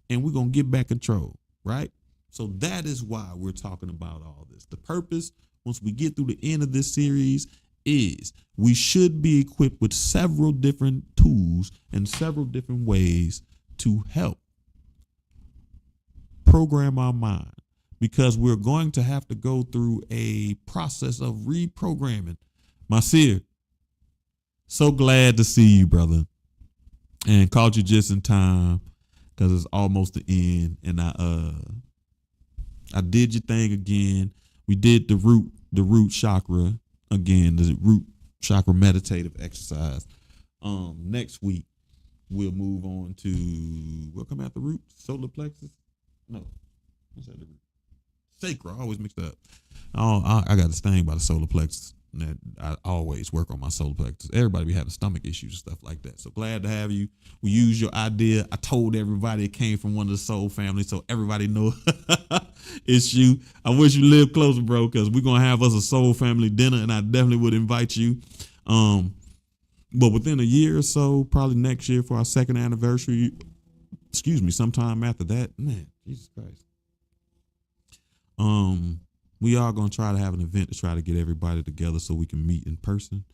and we're going to get back control, right? So that is why we're talking about all this. The purpose, once we get through the end of this series, is we should be equipped with several different tools and several different ways to help program our mind, because we're going to have to go through a process of reprogramming. Masir, so glad to see you, brother, and caught you just in time because it's almost the end. And I did your thing again. We did the root chakra again, the root chakra meditative exercise. Next week we'll move on to, we'll come at the root, solar plexus. No, what's that? The root? Sacral. I always mix that up. I got this thing about the solar plexus that I always work on my solar plexus. Everybody be having stomach issues and stuff like that. So glad to have you. We used your idea. I told everybody it came from one of the soul families, so everybody know it's you. I wish you lived closer, bro, because we're gonna have us a soul family dinner, and I definitely would invite you. But within a year or so, probably next year for our second anniversary, sometime after that, man, Jesus Christ. We are gonna try to have an event to try to get everybody together so we can meet in person.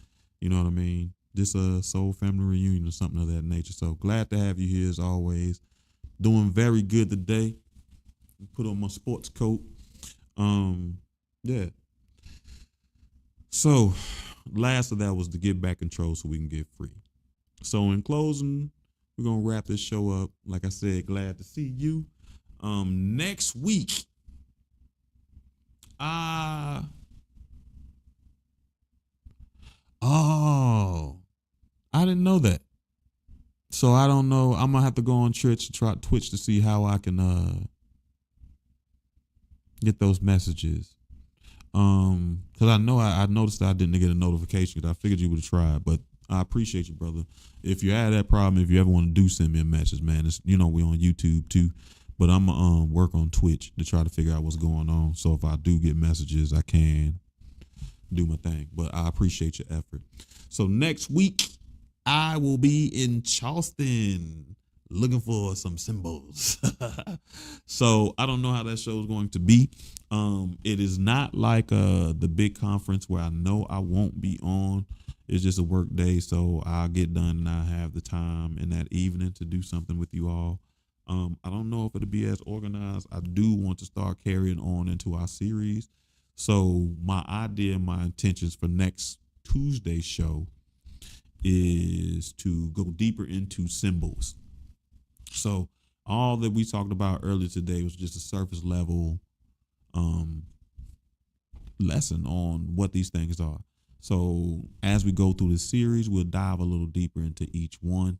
You know what I mean? This soul family reunion or something of that nature. So glad to have you here as always. Doing very good today. Put on my sports coat. Yeah. So last of that was to get back control so we can get free. So in closing, we're gonna wrap this show up. Like I said, glad to see you. Next week, I didn't know that. So I don't know. I'm gonna have to go on Twitch to see how I can get those messages. Because I know I noticed that I didn't get a notification because I figured you would have tried, but I appreciate you, brother. If you had that problem, if you ever want to do send me a message, man, it's, we on YouTube too. But I'm gonna work on Twitch to try to figure out what's going on. So if I do get messages, I can do my thing. But I appreciate your effort. So next week, I will be in Charleston looking for some symbols. So I don't know how that show is going to be. It is not like the big conference where I know I won't be on. It's just a work day. So I'll get done and I have the time in that evening to do something with you all. I don't know if it'll be as organized. I do want to start carrying on into our series. So my idea and my intentions for next Tuesday's show is to go deeper into symbols. So all that we talked about earlier today was just a surface level lesson on what these things are. So as we go through the series, we'll dive a little deeper into each one.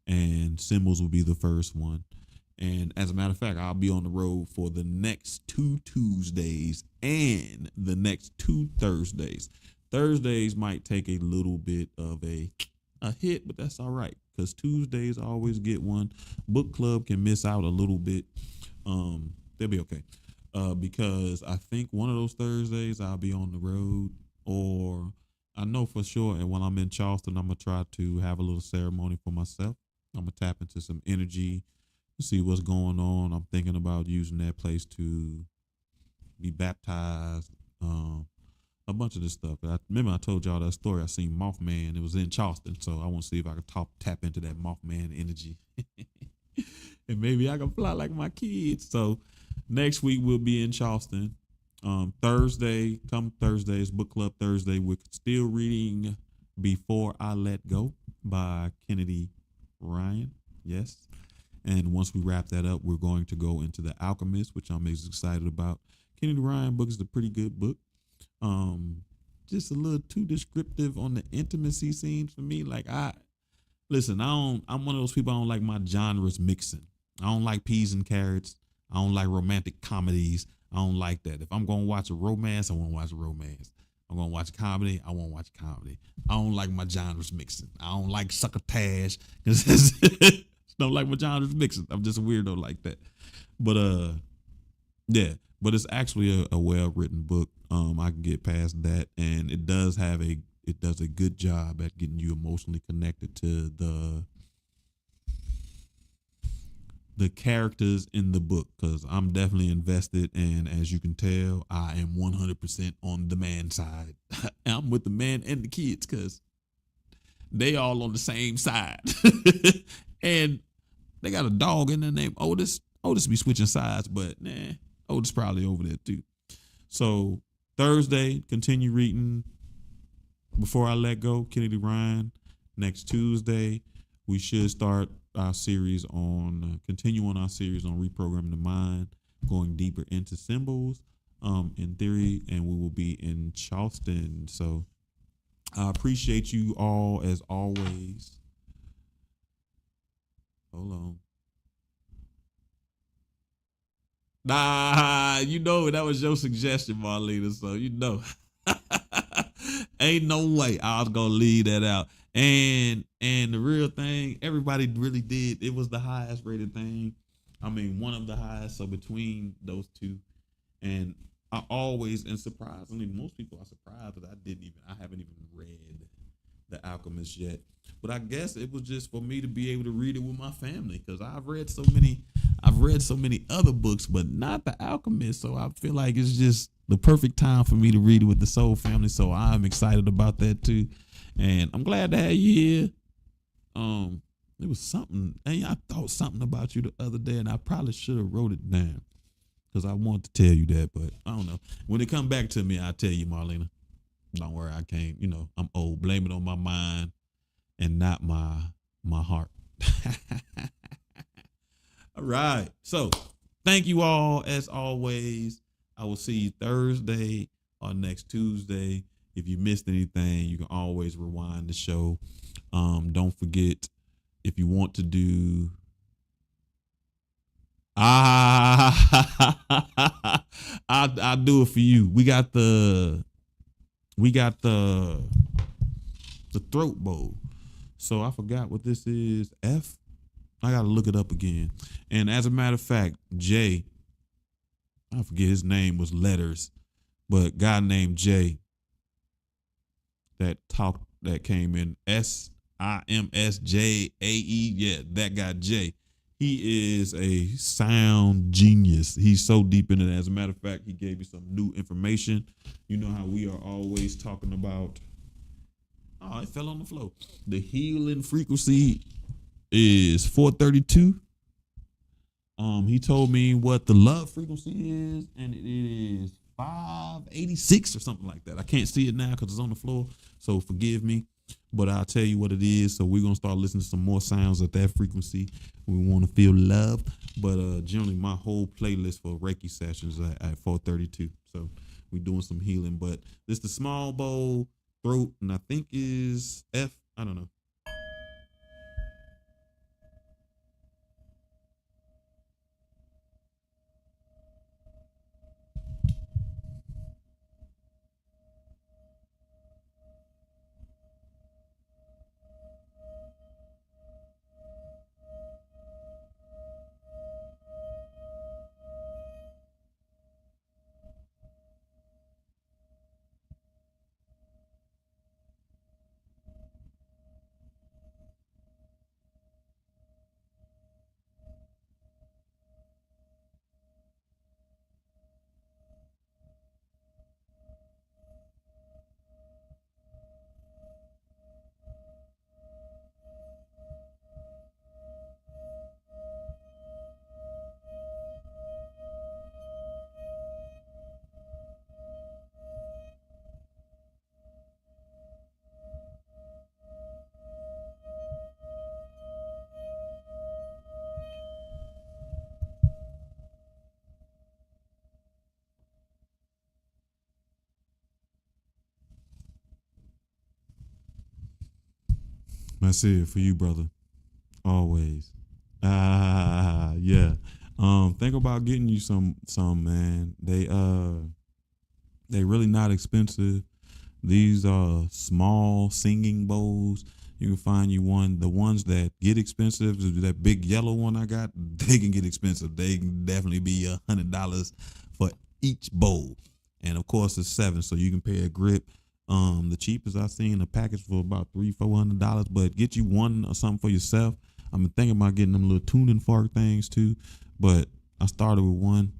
And symbols will be the first one. And as a matter of fact, I'll be on the road for the next 2 Tuesdays and the next 2 Thursdays. Thursdays might take a little bit of a hit, but that's all right because Tuesdays I always get one. Book club can miss out a little bit. They'll be okay. Because I think one of those Thursdays I'll be on the road, or I know for sure. And when I'm in Charleston, I'm gonna try to have a little ceremony for myself. I'm gonna tap into some energy to see what's going on. I'm thinking about using that place to be baptized. A bunch of this stuff. I remember I told y'all that story. I seen Mothman. It was in Charleston, so I want to see if I could tap into that Mothman energy, and maybe I can fly like my kids. So next week we'll be in Charleston. Thursday is book club Thursday. We're still reading Before I Let Go by Kennedy Ryan. Yes. And once we wrap that up, we're going to go into The Alchemist, which I'm excited about. Kennedy Ryan book is a pretty good book. Just a little too descriptive on the intimacy scenes for me. Like I'm one of those people, I don't like my genres mixing. I don't like peas and carrots. I don't like romantic comedies. I don't like that. If I'm gonna watch a romance, I want to watch a romance. I'm gonna watch comedy. I want to watch comedy. I don't like my genres mixing. I don't like succotash. Don't like my genres mixing. I'm just a weirdo like that. But yeah. But it's actually a well written book. I can get past that, and it does a good job at getting you emotionally connected to the characters in the book, because I'm definitely invested, and as you can tell, I am 100% on the man side. I'm with the man and the kids because they all on the same side. And they got a dog in their name, Otis. Otis be switching sides, but Otis probably over there too. So Thursday, continue reading Before I Let Go, Kennedy Ryan. Next Tuesday, we should start our series continue on our series on reprogramming the mind, going deeper into symbols, in theory, and we will be in Charleston. So I appreciate you all as always. Hold on. Nah, that was your suggestion, Marlena. So ain't no way I was gonna leave that out. And the real thing, everybody really did. It was the highest rated thing. I mean, one of the highest. So between those two, and I always, and surprisingly, most people are surprised that I haven't even read The Alchemist yet. But I guess it was just for me to be able to read it with my family, because I've read so many other books, but not The Alchemist. So I feel like it's just the perfect time for me to read it with the Soul family. So I'm excited about that too. And I'm glad to have you here. It was something, and I thought something about you the other day, and I probably should have wrote it down because I wanted to tell you that, but I don't know. When it come back to me, I'll tell you, Marlena. Don't worry, I can't. I'm old. Blame it on my mind and not my heart. All right. So thank you all as always. I will see you Thursday or next Tuesday. If you missed anything, you can always rewind the show. Don't forget, if you want to do I'll do it for you. We got the throat bowl. So I forgot what this is. F. I gotta look it up again. And as a matter of fact, Jay, I forget his name was letters, but guy named Jay that came in SIMSJAE. Yeah, that guy Jay. He is a sound genius. He's so deep in it. As a matter of fact, he gave me some new information. You know how we are always talking about. Oh, it fell on the floor. The healing frequency is 432. He told me what the love frequency is, and it is 586 or something like that. I can't see it now because it's on the floor, so forgive me. But I'll tell you what it is. So we're gonna start listening to some more sounds at that frequency. We want to feel love. But generally, my whole playlist for Reiki sessions at 432. So we're doing some healing. But this the small bowl, throat, and I think is F. I don't know. That's it for you, brother. Always. Yeah. Think about getting you some man. They really not expensive. These are small singing bowls. You can find you one. The ones that get expensive, that big yellow one I got, they can get expensive. They can definitely be $100 for each bowl, and of course it's seven, so you can pay a grip. The cheapest I've seen a package for about $300-400, but get you one or something for yourself. I'm thinking about getting them little tuning fork things too, but I started with one.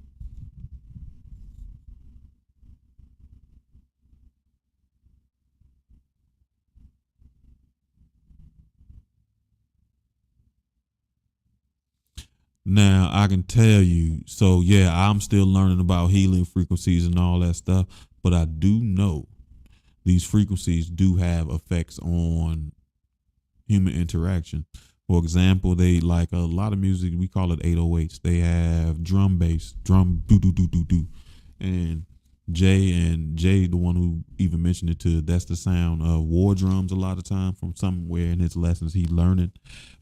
Now I can tell you, so yeah, I'm still learning about healing frequencies and all that stuff, but I do know these frequencies do have effects on human interaction. For example, they like a lot of music, we call it 808s. They have drum bass, drum do do do do do. And Jay, the one who even mentioned it to, that's the sound of war drums a lot of time from somewhere in his lessons. He learning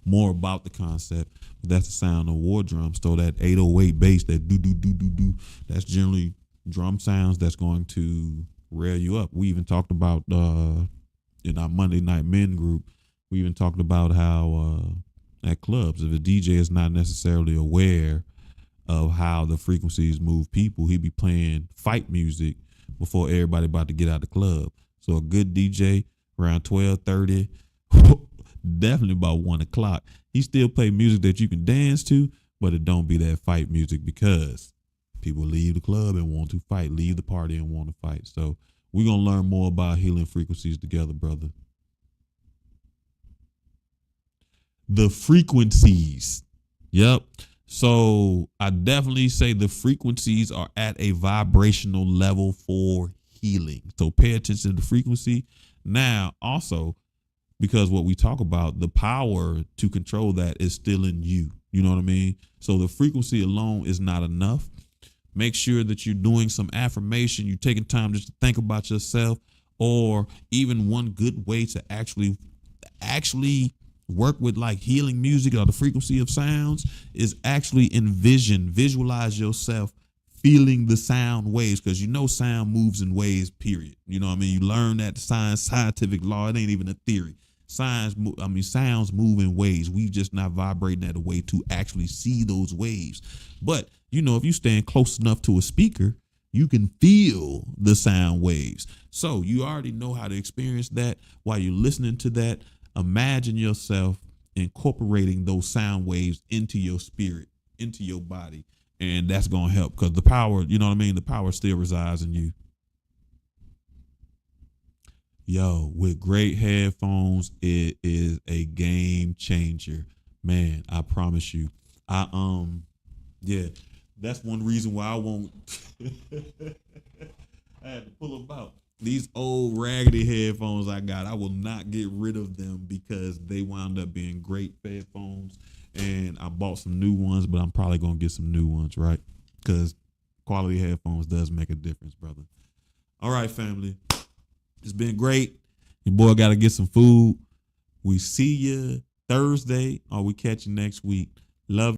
more about the concept. That's the sound of war drums. So that 808 bass, that do do do do do, that's generally drum sounds that's going to rear you up. We even talked about in our Monday Night Men group, we even talked about how at clubs, if a DJ is not necessarily aware of how the frequencies move people, he be playing fight music before everybody about to get out the club. So a good DJ around 12:30, definitely about 1 o'clock, he still play music that you can dance to, but it don't be that fight music because people leave the club and want to fight, leave the party and want to fight. So we're gonna learn more about healing frequencies together, brother. The frequencies. Yep. So I definitely say the frequencies are at a vibrational level for healing. So pay attention to the frequency. Now, also, because what we talk about, the power to control that is still in you. You know what I mean? So the frequency alone is not enough. Make sure that you're doing some affirmation. You're taking time just to think about yourself, or even one good way to actually work with like healing music or the frequency of sounds is actually visualize yourself feeling the sound waves, because you know sound moves in waves, period. You know what I mean? You learn that scientific law. It ain't even a theory. Sounds move in waves. We just not vibrating at a way to actually see those waves. But you know, if you stand close enough to a speaker, you can feel the sound waves. So you already know how to experience that while you're listening to that. Imagine yourself incorporating those sound waves into your spirit, into your body, and that's going to help, because the power, you know what I mean? The power still resides in you. Yo, with great headphones, it is a game changer. Man, I promise you. Yeah, that's one reason why I won't. I had to pull them out. These old raggedy headphones I got, I will not get rid of them because they wound up being great headphones. And I bought some new ones, but I'm probably gonna get some new ones, right? Because quality headphones does make a difference, brother. All right, family. It's been great. Your boy got to get some food. We see you Thursday, or we catch you next week. Love.